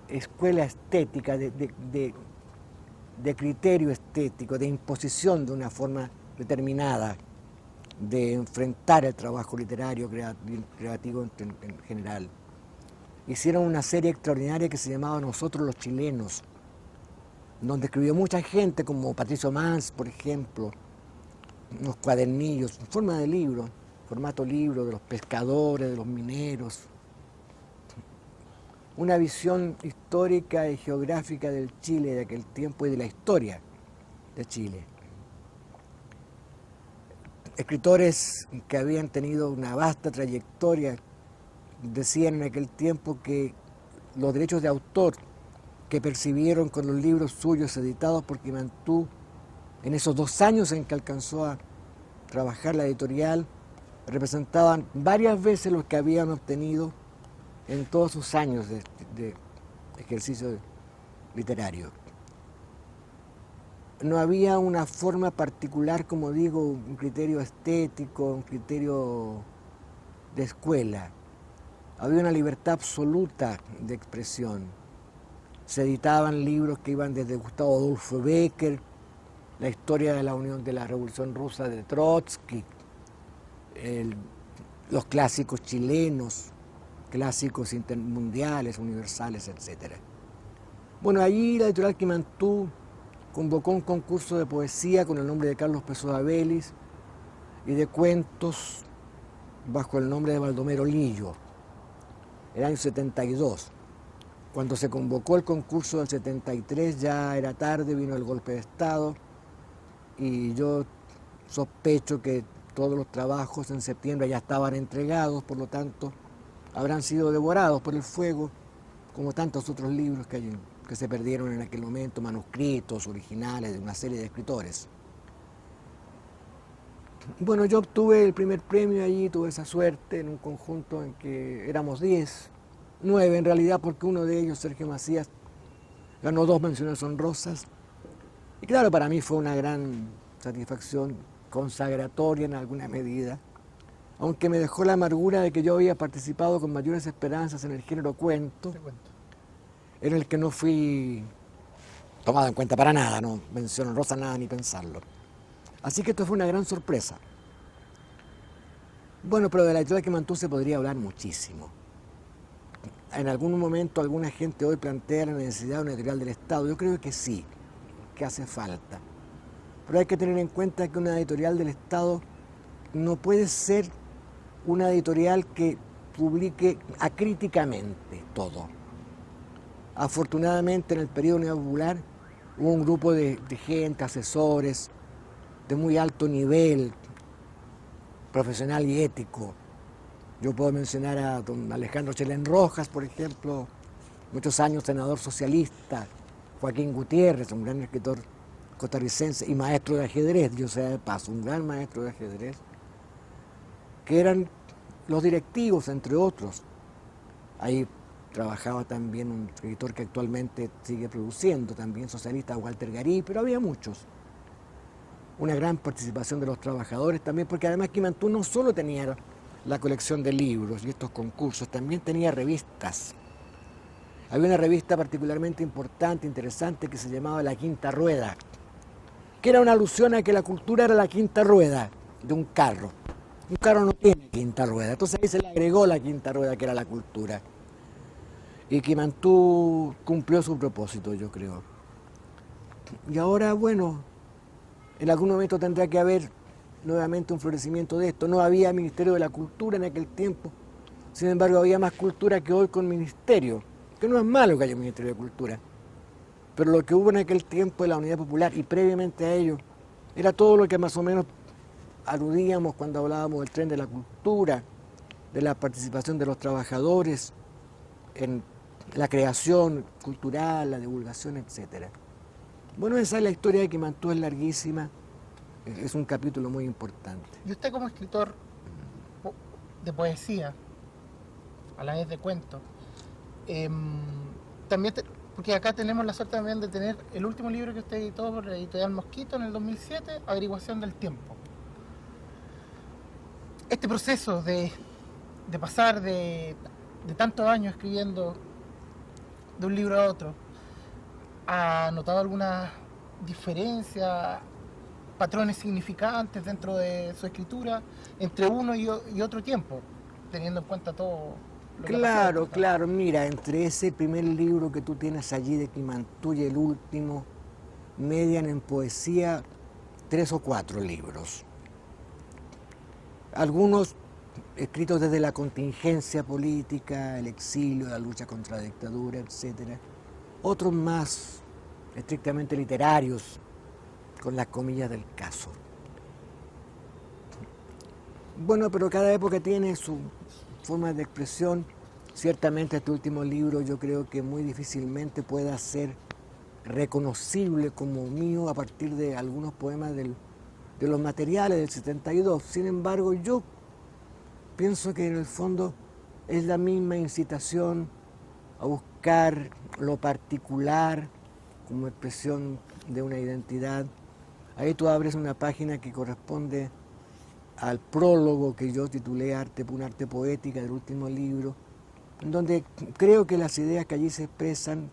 escuela estética, de criterio estético, de imposición de una forma determinada de enfrentar el trabajo literario, creativo en general. Hicieron una serie extraordinaria que se llamaba Nosotros los Chilenos, donde escribió mucha gente como Patricio Mans, por ejemplo, unos cuadernillos en forma de libro, formato libro, de los pescadores, de los mineros. Una visión histórica y geográfica del Chile de aquel tiempo y de la historia de Chile. Escritores que habían tenido una vasta trayectoria decían en aquel tiempo que los derechos de autor que percibieron con los libros suyos editados por Quimantú en esos 2 años en que alcanzó a trabajar la editorial representaban varias veces los que habían obtenido en todos sus años de ejercicio literario. No había una forma particular, como digo, un criterio estético, un criterio de escuela. Había una libertad absoluta de expresión. Se editaban libros que iban desde Gustavo Adolfo Bécquer, la historia de la Unión de la Revolución Rusa de Trotsky, los clásicos chilenos, clásicos intermundiales, universales, etc. Bueno, allí la editorial Quimantú convocó un concurso de poesía con el nombre de Carlos Pessoa Vélez y de cuentos bajo el nombre de Baldomero Lillo, el año 72. Cuando se convocó el concurso del 73 ya era tarde, vino el golpe de Estado y yo sospecho que todos los trabajos en septiembre ya estaban entregados, por lo tanto habrán sido devorados por el fuego, como tantos otros libros que se perdieron en aquel momento, manuscritos originales de una serie de escritores. Bueno, yo obtuve el primer premio allí, tuve esa suerte en un conjunto en que éramos 10, 9 en realidad, porque uno de ellos, Sergio Macías, ganó 2 menciones honrosas. Y claro, para mí fue una gran satisfacción, consagratoria en alguna medida, aunque me dejó la amargura de que yo había participado con mayores esperanzas en el género cuento, en el que no fui tomado en cuenta para nada, no mención honrosa nada ni pensarlo. Así que esto fue una gran sorpresa. Bueno, pero de la editorial Quimantú se podría hablar muchísimo. En algún momento alguna gente hoy plantea la necesidad de una editorial del Estado. Yo creo que sí, que hace falta. Pero hay que tener en cuenta que una editorial del Estado no puede ser una editorial que publique acríticamente todo. Afortunadamente en el periodo neopopular hubo un grupo de gente, asesores, de muy alto nivel, profesional y ético. Yo puedo mencionar a don Alejandro Chelén Rojas, por ejemplo, muchos años senador socialista, Joaquín Gutiérrez, un gran escritor costarricense y maestro de ajedrez, yo sea de paso, un gran maestro de ajedrez, que eran los directivos, entre otros. Ahí trabajaba también un escritor que actualmente sigue produciendo, también socialista, Walter Garí, pero había muchos. una gran participación de los trabajadores también, porque además Quimantú no solo tenía la colección de libros y estos concursos, también tenía revistas. Había una revista particularmente importante, interesante, que se llamaba La Quinta Rueda, que era una alusión a que la cultura era la quinta rueda de un carro. Un carro no tiene quinta rueda, entonces ahí se le agregó la quinta rueda, que era la cultura. Y Quimantú cumplió su propósito, yo creo. Y ahora, bueno, en algún momento tendrá que haber nuevamente un florecimiento de esto. No había Ministerio de la Cultura en aquel tiempo, sin embargo había más cultura que hoy con ministerio, que no es malo que haya un Ministerio de Cultura. Pero lo que hubo en aquel tiempo de la Unidad Popular y previamente a ello, era todo lo que más o menos aludíamos cuando hablábamos del tren de la cultura, de la participación de los trabajadores en la creación cultural, la divulgación, etc. Bueno, esa es la historia de Quimantú, es larguísima, es un capítulo muy importante. Y usted como escritor de poesía, a la vez de cuentos, también, porque acá tenemos la suerte también de tener el último libro que usted editó por la editorial Mosquito en el 2007, Averiguación del Tiempo. Este proceso de pasar de tantos años escribiendo de un libro a otro, ¿ha notado alguna diferencia, patrones significantes dentro de su escritura entre uno y otro tiempo, teniendo en cuenta todo lo que ha pasado? Claro, mira, entre ese primer libro que tú tienes allí de Quimantú y el último, median en poesía 3 o 4 libros. Algunos escritos desde la contingencia política, el exilio, la lucha contra la dictadura, etc. Otros más estrictamente literarios, con las comillas del caso. Bueno, pero cada época tiene su forma de expresión. Ciertamente este último libro yo creo que muy difícilmente pueda ser reconocible como mío a partir de algunos poemas de los materiales del 72. Sin embargo, yo pienso que en el fondo es la misma incitación a buscar lo particular como expresión de una identidad. Ahí tú abres una página que corresponde al prólogo que yo titulé Una arte poética del último libro, en donde creo que las ideas que allí se expresan,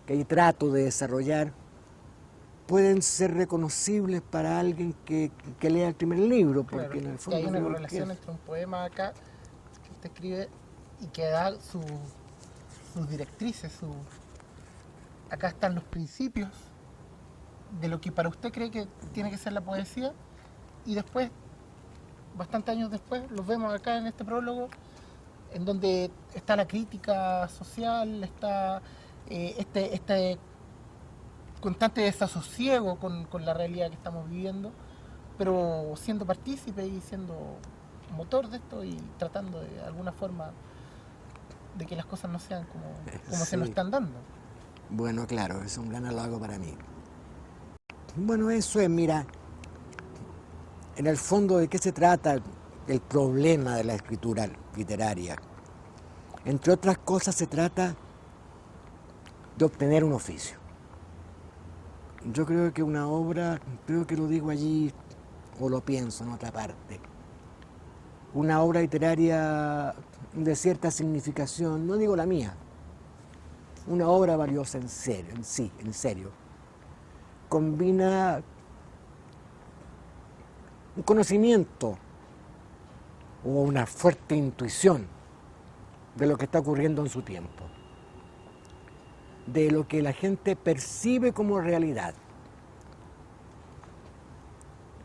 que allí trato de desarrollar, pueden ser reconocibles para alguien que lea el primer libro, porque claro, en el fondo hay una correlación entre un poema acá que usted escribe y que da sus directrices, acá están los principios de lo que para usted cree que tiene que ser la poesía, y después, bastantes años después, los vemos acá en este prólogo, en donde está la crítica social, está este constante desasosiego con la realidad que estamos viviendo, pero siendo partícipe y siendo motor de esto y tratando de alguna forma de que las cosas no sean como Sí. se nos están dando. Bueno, claro, es un gran halago para mí. Bueno, eso es, mira, en el fondo, ¿de qué se trata el problema de la escritura literaria? Entre otras cosas, se trata de obtener un oficio. Yo creo que una obra, creo que lo digo allí o lo pienso en otra parte, una obra literaria de cierta significación, no digo la mía, una obra valiosa en serio, combina un conocimiento o una fuerte intuición de lo que está ocurriendo en su tiempo, de lo que la gente percibe como realidad,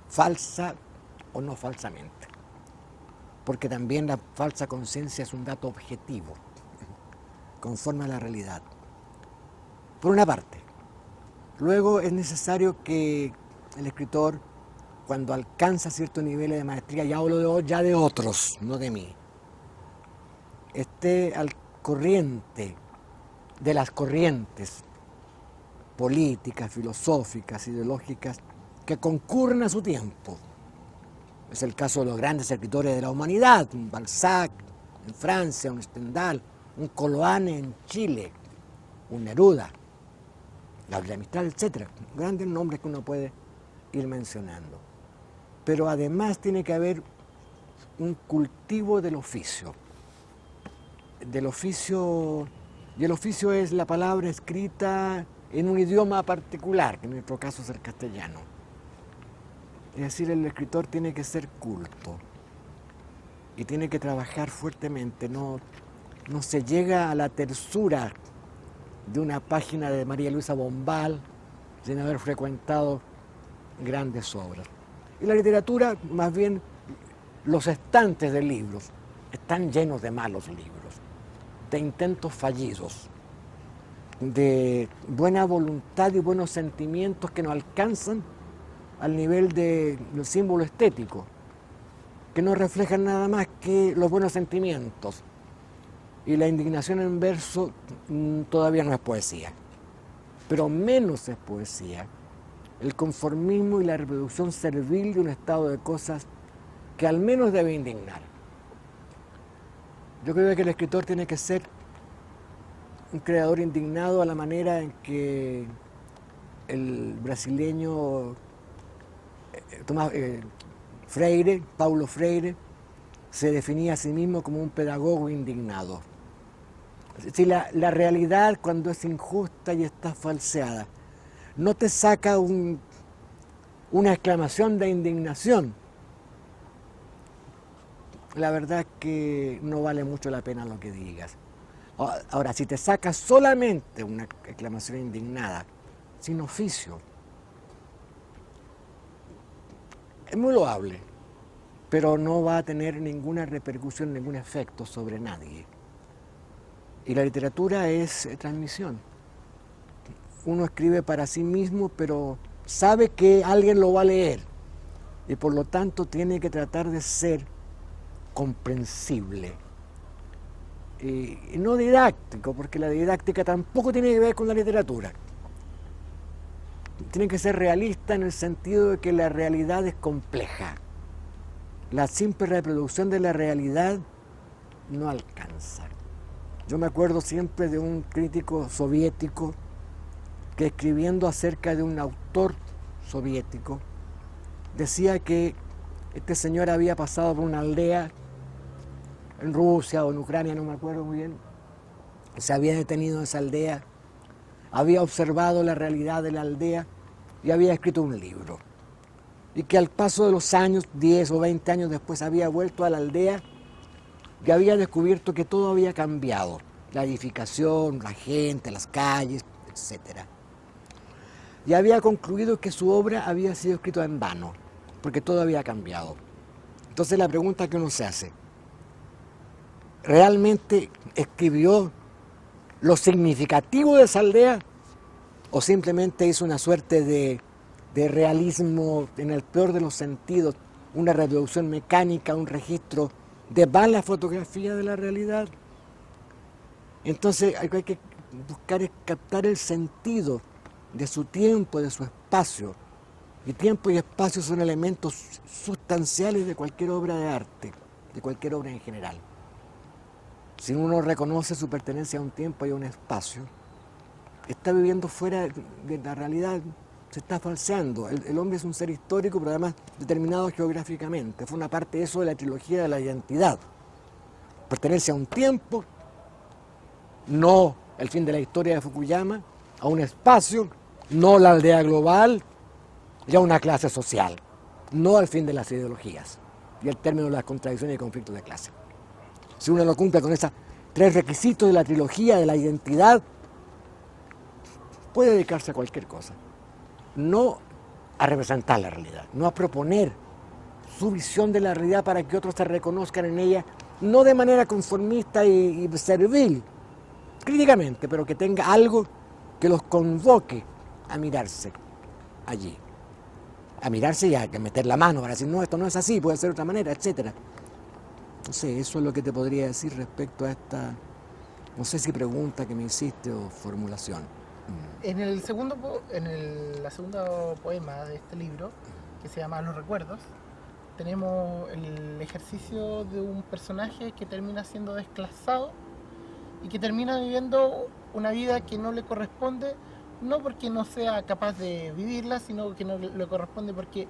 falsa o no falsamente, porque también la falsa conciencia es un dato objetivo, conforme a la realidad, por una parte. Luego es necesario que el escritor, cuando alcanza ciertos niveles de maestría, ya hablo ya de otros, no de mí, esté al corriente de las corrientes políticas, filosóficas, ideológicas que concurren a su tiempo. Es el caso de los grandes escritores de la humanidad, un Balzac en Francia, un Stendhal, un Coloane en Chile, un Neruda, Gabriela Mistral, etc. Grandes nombres que uno puede ir mencionando. Pero además tiene que haber un cultivo del oficio. Del oficio, y el oficio es la palabra escrita en un idioma particular, que en nuestro caso es el castellano. Es decir, el escritor tiene que ser culto y tiene que trabajar fuertemente. No se llega a la tersura de una página de María Luisa Bombal sin haber frecuentado grandes obras. Y la literatura, más bien, los estantes de libros están llenos de malos libros, de intentos fallidos, de buena voluntad y buenos sentimientos que no alcanzan al nivel del símbolo estético, que no reflejan nada más que los buenos sentimientos. Y la indignación en verso todavía no es poesía, pero menos es poesía el conformismo y la reproducción servil de un estado de cosas que al menos debe indignar. Yo creo que el escritor tiene que ser un creador indignado a la manera en que el brasileño Paulo Freire, se definía a sí mismo como un pedagogo indignado. Si la realidad, cuando es injusta y está falseada, no te saca una exclamación de indignación, la verdad es que no vale mucho la pena lo que digas. Ahora, si te saca solamente una exclamación indignada, sin oficio, es muy loable, pero no va a tener ninguna repercusión, ningún efecto sobre nadie. Y la literatura es transmisión. Uno escribe para sí mismo, pero sabe que alguien lo va a leer. Y por lo tanto tiene que tratar de ser comprensible. Y no didáctico, porque la didáctica tampoco tiene que ver con la literatura. Tiene que ser realista en el sentido de que la realidad es compleja. La simple reproducción de la realidad no alcanza. Yo me acuerdo siempre de un crítico soviético que, escribiendo acerca de un autor soviético, decía que este señor había pasado por una aldea en Rusia o en Ucrania, no me acuerdo muy bien, se había detenido en esa aldea, había observado la realidad de la aldea y había escrito un libro. Y que al paso de los años, 10 o 20 años después, había vuelto a la aldea y había descubierto que todo había cambiado. La edificación, la gente, las calles, etc. Y había concluido que su obra había sido escrita en vano, porque todo había cambiado. Entonces la pregunta que uno se hace, ¿realmente escribió lo significativo de esa aldea o simplemente hizo una suerte de realismo en el peor de los sentidos, una reproducción mecánica, un registro de mala fotografía de la realidad? Entonces hay que buscar captar el sentido de su tiempo, de su espacio. Y tiempo y espacio son elementos sustanciales de cualquier obra de arte, de cualquier obra en general. Si uno reconoce su pertenencia a un tiempo y a un espacio, está viviendo fuera de la realidad, se está falseando. El hombre es un ser histórico, pero además determinado geográficamente. Fue una parte de eso de la trilogía de la identidad. Pertenece a un tiempo, no el fin de la historia de Fukuyama, a un espacio, no la aldea global, y a una clase social, no al fin de las ideologías y el término de las contradicciones y conflictos de clase. Si uno no cumple con esos 3 requisitos de la trilogía de la identidad, puede dedicarse a cualquier cosa, no a representar la realidad, no a proponer su visión de la realidad para que otros se reconozcan en ella, no de manera conformista y servil, críticamente, pero que tenga algo que los convoque a mirarse allí, a mirarse y a meter la mano para decir, no, esto no es así, puede ser de otra manera, etc. No sé, eso es lo que te podría decir respecto a esta, no sé si pregunta que me hiciste o formulación. En la segunda poema de este libro, que se llama Los Recuerdos, tenemos el ejercicio de un personaje que termina siendo desclasado y que termina viviendo una vida que no le corresponde no porque no sea capaz de vivirla, sino que no le corresponde porque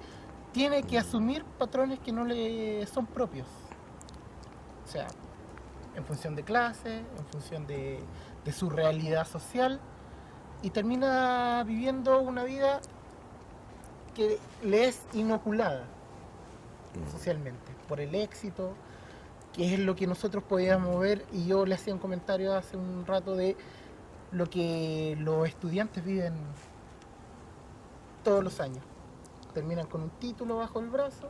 tiene que asumir patrones que no le son propios. O sea, en función de clase, en función de su realidad social, y termina viviendo una vida que le es inoculada socialmente por el éxito, que es lo que nosotros podíamos ver, y yo le hacía un comentario hace un rato de lo que los estudiantes viven todos los años. Terminan con un título bajo el brazo,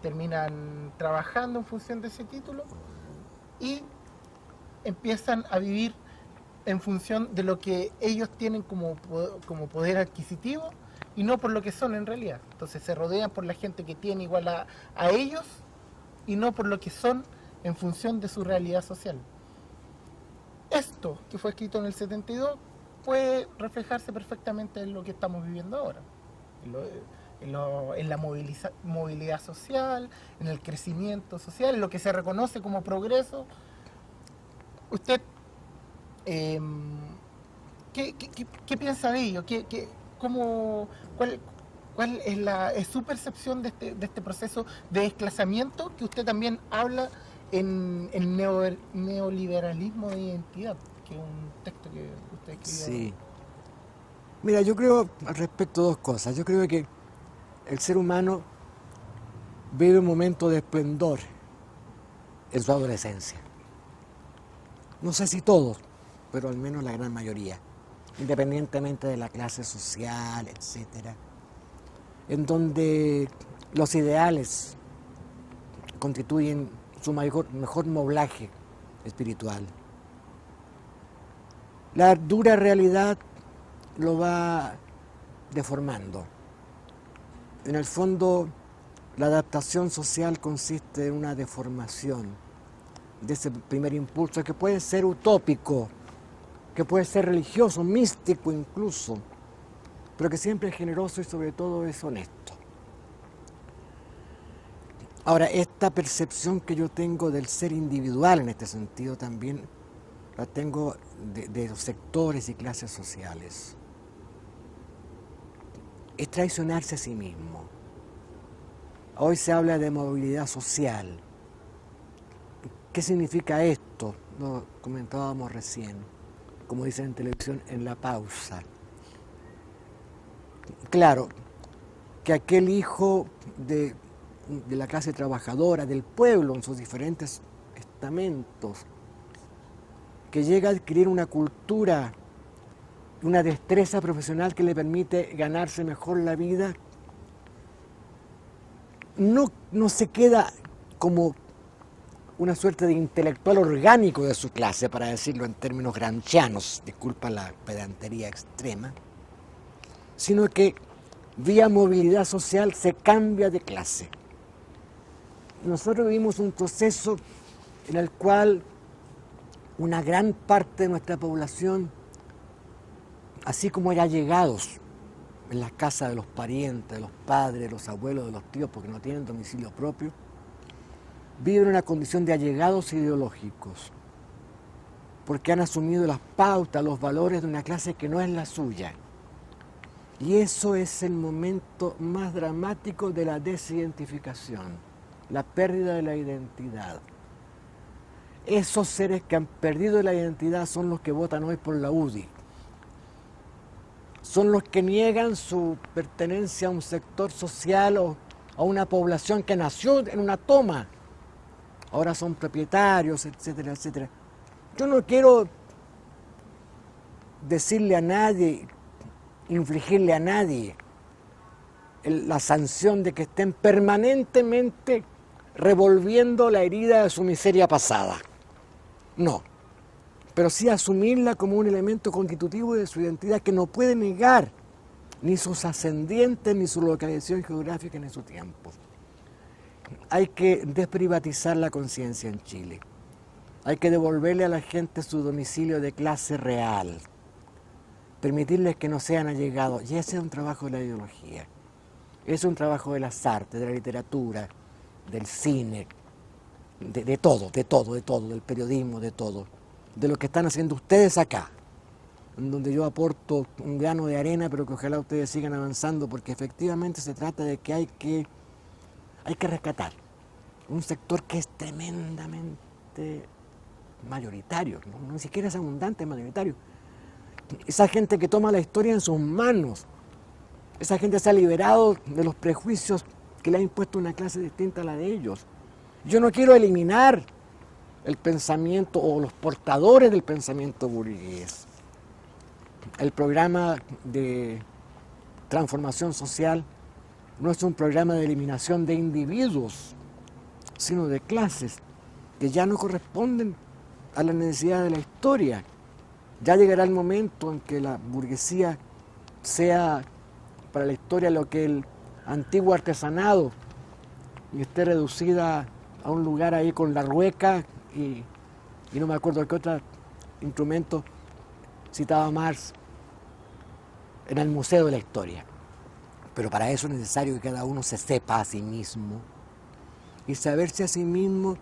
terminan trabajando en función de ese título y empiezan a vivir en función de lo que ellos tienen como poder adquisitivo y no por lo que son en realidad. Entonces se rodean por la gente que tiene igual a ellos y no por lo que son en función de su realidad social. Esto que fue escrito en el 72 puede reflejarse perfectamente en lo que estamos viviendo ahora, en la movilidad social, en el crecimiento social, en lo que se reconoce como progreso. Usted, ¿qué piensa de ello? ¿Cuál es su percepción de este proceso de desplazamiento que usted también habla en el neoliberalismo de identidad, que es un texto que usted escribió? Sí. Mira, yo creo al respecto dos cosas. Yo creo que el ser humano vive un momento de esplendor en su adolescencia. No sé si todos, pero al menos la gran mayoría, independientemente de la clase social, etcétera, en donde los ideales constituyen su mejor moblaje espiritual. La dura realidad lo va deformando. En el fondo, la adaptación social consiste en una deformación de ese primer impulso que puede ser utópico, que puede ser religioso, místico incluso, pero que siempre es generoso y sobre todo es honesto. Ahora, esta percepción que yo tengo del ser individual en este sentido también la tengo de los sectores y clases sociales. Es traicionarse a sí mismo. Hoy se habla de movilidad social. ¿Qué significa esto? Lo comentábamos recién, como dicen en televisión, en la pausa. Claro, que aquel hijo de la clase trabajadora, del pueblo, en sus diferentes estamentos, que llega a adquirir una cultura, una destreza profesional que le permite ganarse mejor la vida, no se queda como una suerte de intelectual orgánico de su clase, para decirlo en términos gramscianos, disculpa la pedantería extrema, sino que vía movilidad social se cambia de clase. Nosotros vivimos un proceso en el cual una gran parte de nuestra población, así como ya llegados en las casas de los parientes, de los padres, de los abuelos, de los tíos, porque no tienen domicilio propio, viven en una condición de allegados ideológicos, porque han asumido las pautas, los valores de una clase que no es la suya. Y eso es el momento más dramático de la desidentificación, la pérdida de la identidad. Esos seres que han perdido la identidad son los que votan hoy por la UDI. Son los que niegan su pertenencia a un sector social o a una población que nació en una toma. Ahora son propietarios, etcétera, etcétera. Yo no quiero decirle a nadie, infligirle a nadie la sanción de que estén permanentemente revolviendo la herida de su miseria pasada. No, pero sí asumirla como un elemento constitutivo de su identidad que no puede negar ni sus ascendientes, ni su localización geográfica, ni su tiempo. Hay que desprivatizar la conciencia en Chile. Hay que devolverle a la gente su domicilio de clase real. Permitirles que no sean allegados. Y ese es un trabajo de la ideología. Es un trabajo de las artes, de la literatura, del cine, de todo, del periodismo, de todo. De lo que están haciendo ustedes acá. en donde yo aporto un grano de arena, pero que ojalá ustedes sigan avanzando, porque efectivamente se trata de que hay que rescatar un sector que es tremendamente mayoritario, no, ni siquiera es abundante, es mayoritario. Esa gente que toma la historia en sus manos, esa gente se ha liberado de los prejuicios que le ha impuesto una clase distinta a la de ellos. Yo no quiero eliminar el pensamiento o los portadores del pensamiento burgués. El programa de transformación social no es un programa de eliminación de individuos, sino de clases que ya no corresponden a la necesidad de la historia. Ya llegará el momento en que la burguesía sea para la historia lo que el antiguo artesanado y esté reducida a un lugar ahí con la rueca y no me acuerdo qué otro instrumento citaba Marx en el Museo de la Historia. Pero para eso es necesario que cada uno se sepa a sí mismo. Y saberse a sí mismo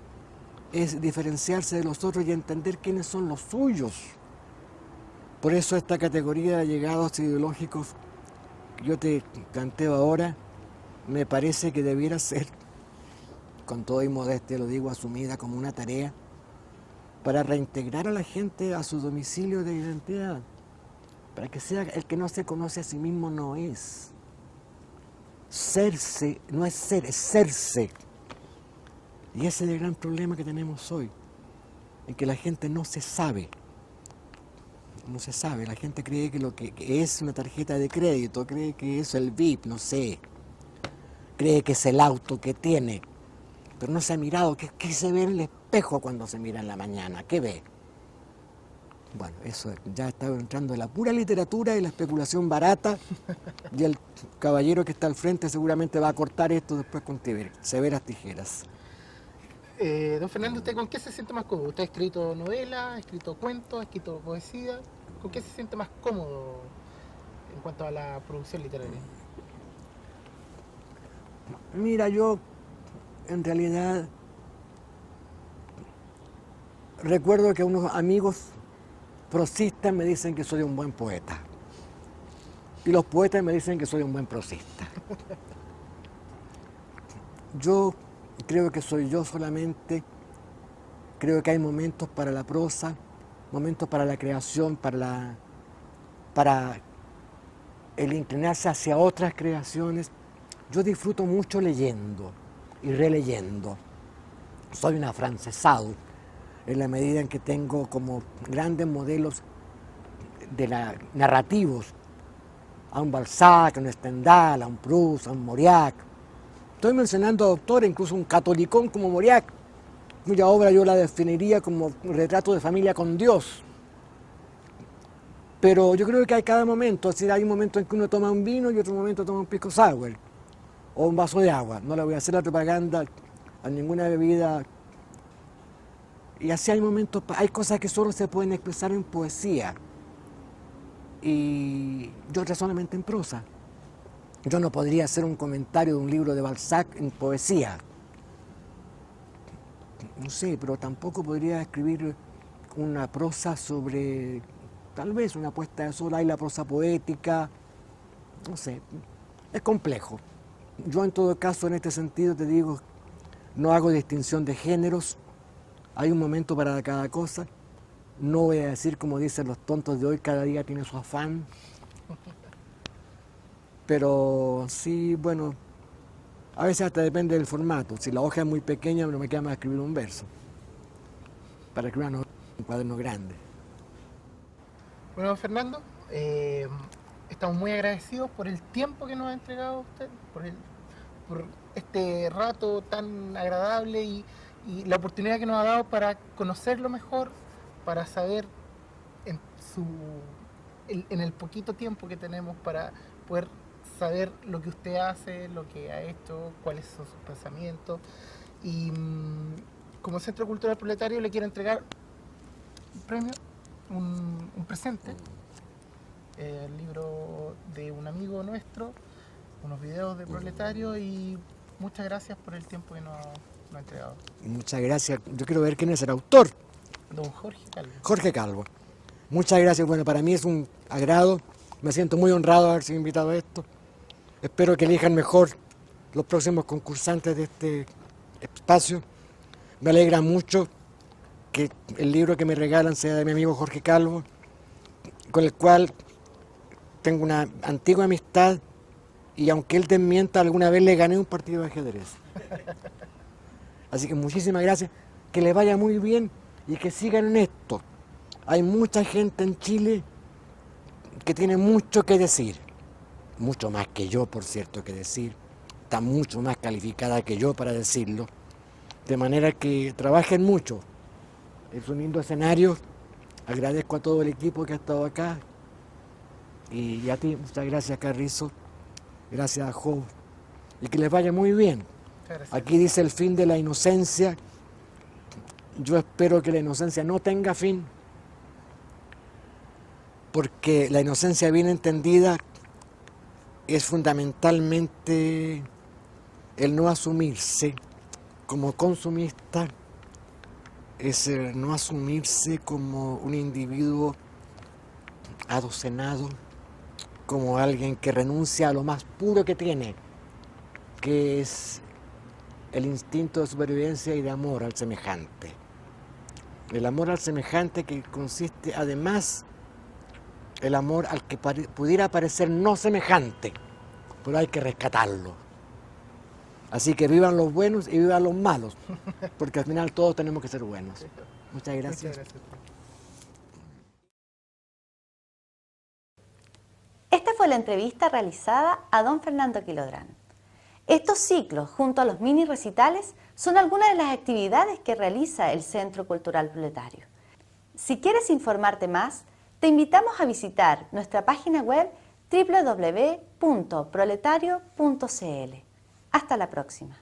es diferenciarse de los otros y entender quiénes son los suyos. Por eso esta categoría de allegados ideológicos que yo te planteo ahora, me parece que debiera ser, con toda inmodestia lo digo, asumida como una tarea para reintegrar a la gente a su domicilio de identidad, para que sea el que no se conoce a sí mismo no es. Serse no es ser, es serse. Y ese es el gran problema que tenemos hoy, en que la gente no se sabe. No se sabe, la gente cree que lo que es una tarjeta de crédito, cree que es el VIP, no sé, cree que es el auto que tiene, pero no se ha mirado, ¿qué se ve en el espejo cuando se mira en la mañana? ¿Qué ve? Bueno, eso ya está entrando en la pura literatura y la especulación barata, y el caballero que está al frente seguramente va a cortar esto después con severas tijeras. Don Fernando, ¿usted con qué se siente más cómodo? ¿Usted ha escrito novelas, ha escrito cuentos, ha escrito poesía? ¿Con qué se siente más cómodo en cuanto a la producción literaria? Mira, yo en realidad recuerdo que unos amigos prosistas me dicen que soy un buen poeta. Y los poetas me dicen que soy un buen prosista. Yo creo que soy yo solamente, creo que hay momentos para la prosa, momentos para la creación, para el inclinarse hacia otras creaciones. Yo disfruto mucho leyendo y releyendo. Soy un afrancesado en la medida en que tengo como grandes modelos narrativos a un Balzac, a un Stendhal, a un Proust, a un Mauriac. Estoy mencionando a autores, incluso un catolicón como Mauriac, cuya obra yo la definiría como un retrato de familia con Dios. Pero yo creo que hay cada momento, es decir, hay un momento en que uno toma un vino y otro momento toma un pisco sour o un vaso de agua. No le voy a hacer la propaganda a ninguna bebida. Y así hay momentos, hay cosas que solo se pueden expresar en poesía y otras solamente en prosa. Yo no podría hacer un comentario de un libro de Balzac en poesía. No sé, pero tampoco podría escribir una prosa sobre, tal vez, una puesta de sol. Hay la prosa poética, no sé, es complejo. Yo en todo caso, en este sentido, te digo, no hago distinción de géneros, hay un momento para cada cosa. No voy a decir, como dicen los tontos de hoy, cada día tiene su afán. Pero sí, bueno, a veces hasta depende del formato. Si la hoja es muy pequeña, no me queda más escribir un verso. Para escribir un cuaderno grande. Bueno, Fernando, estamos muy agradecidos por el tiempo que nos ha entregado usted, por este rato tan agradable y la oportunidad que nos ha dado para conocerlo mejor, para saber en el poquito tiempo que tenemos para poder saber lo que usted hace, lo que ha hecho, cuáles son sus pensamientos. Y como Centro Cultural Proletario le quiero entregar un premio, un presente, el libro de un amigo nuestro, unos videos de Proletario, y muchas gracias por el tiempo que nos ha entregado. Muchas gracias. Yo quiero ver quién es el autor. Don Jorge Calvo. Jorge Calvo. Muchas gracias. Bueno, para mí es un agrado. Me siento muy honrado de haber sido invitado a esto. Espero que elijan mejor los próximos concursantes de este espacio. Me alegra mucho que el libro que me regalan sea de mi amigo Jorge Calvo, con el cual tengo una antigua amistad, y aunque él desmienta, alguna vez le gané un partido de ajedrez. Así que muchísimas gracias, que les vaya muy bien y que sigan en esto. Hay mucha gente en Chile que tiene mucho que decir, mucho más que yo, por cierto, que decir, está mucho más calificada que yo para decirlo, de manera que trabajen mucho. Es un lindo escenario. Agradezco a todo el equipo que ha estado acá, y a ti, muchas gracias, Carrizo, gracias a Job, y que les vaya muy bien. Aquí dice el fin de la inocencia. Yo espero que la inocencia no tenga fin, porque la inocencia bien entendida es fundamentalmente el no asumirse como consumista, es el no asumirse como un individuo adocenado, como alguien que renuncia a lo más puro que tiene, que es el instinto de supervivencia y de amor al semejante. El amor al semejante, que consiste además el amor al que pudiera parecer no semejante, pero hay que rescatarlo. Así que vivan los buenos y vivan los malos, porque al final todos tenemos que ser buenos. Muchas gracias. Muchas gracias. Esta fue la entrevista realizada a don Fernando Quilodrán. Estos ciclos, junto a los mini recitales, son algunas de las actividades que realiza el Centro Cultural Proletario. Si quieres informarte más, te invitamos a visitar nuestra página web www.proletario.cl. Hasta la próxima.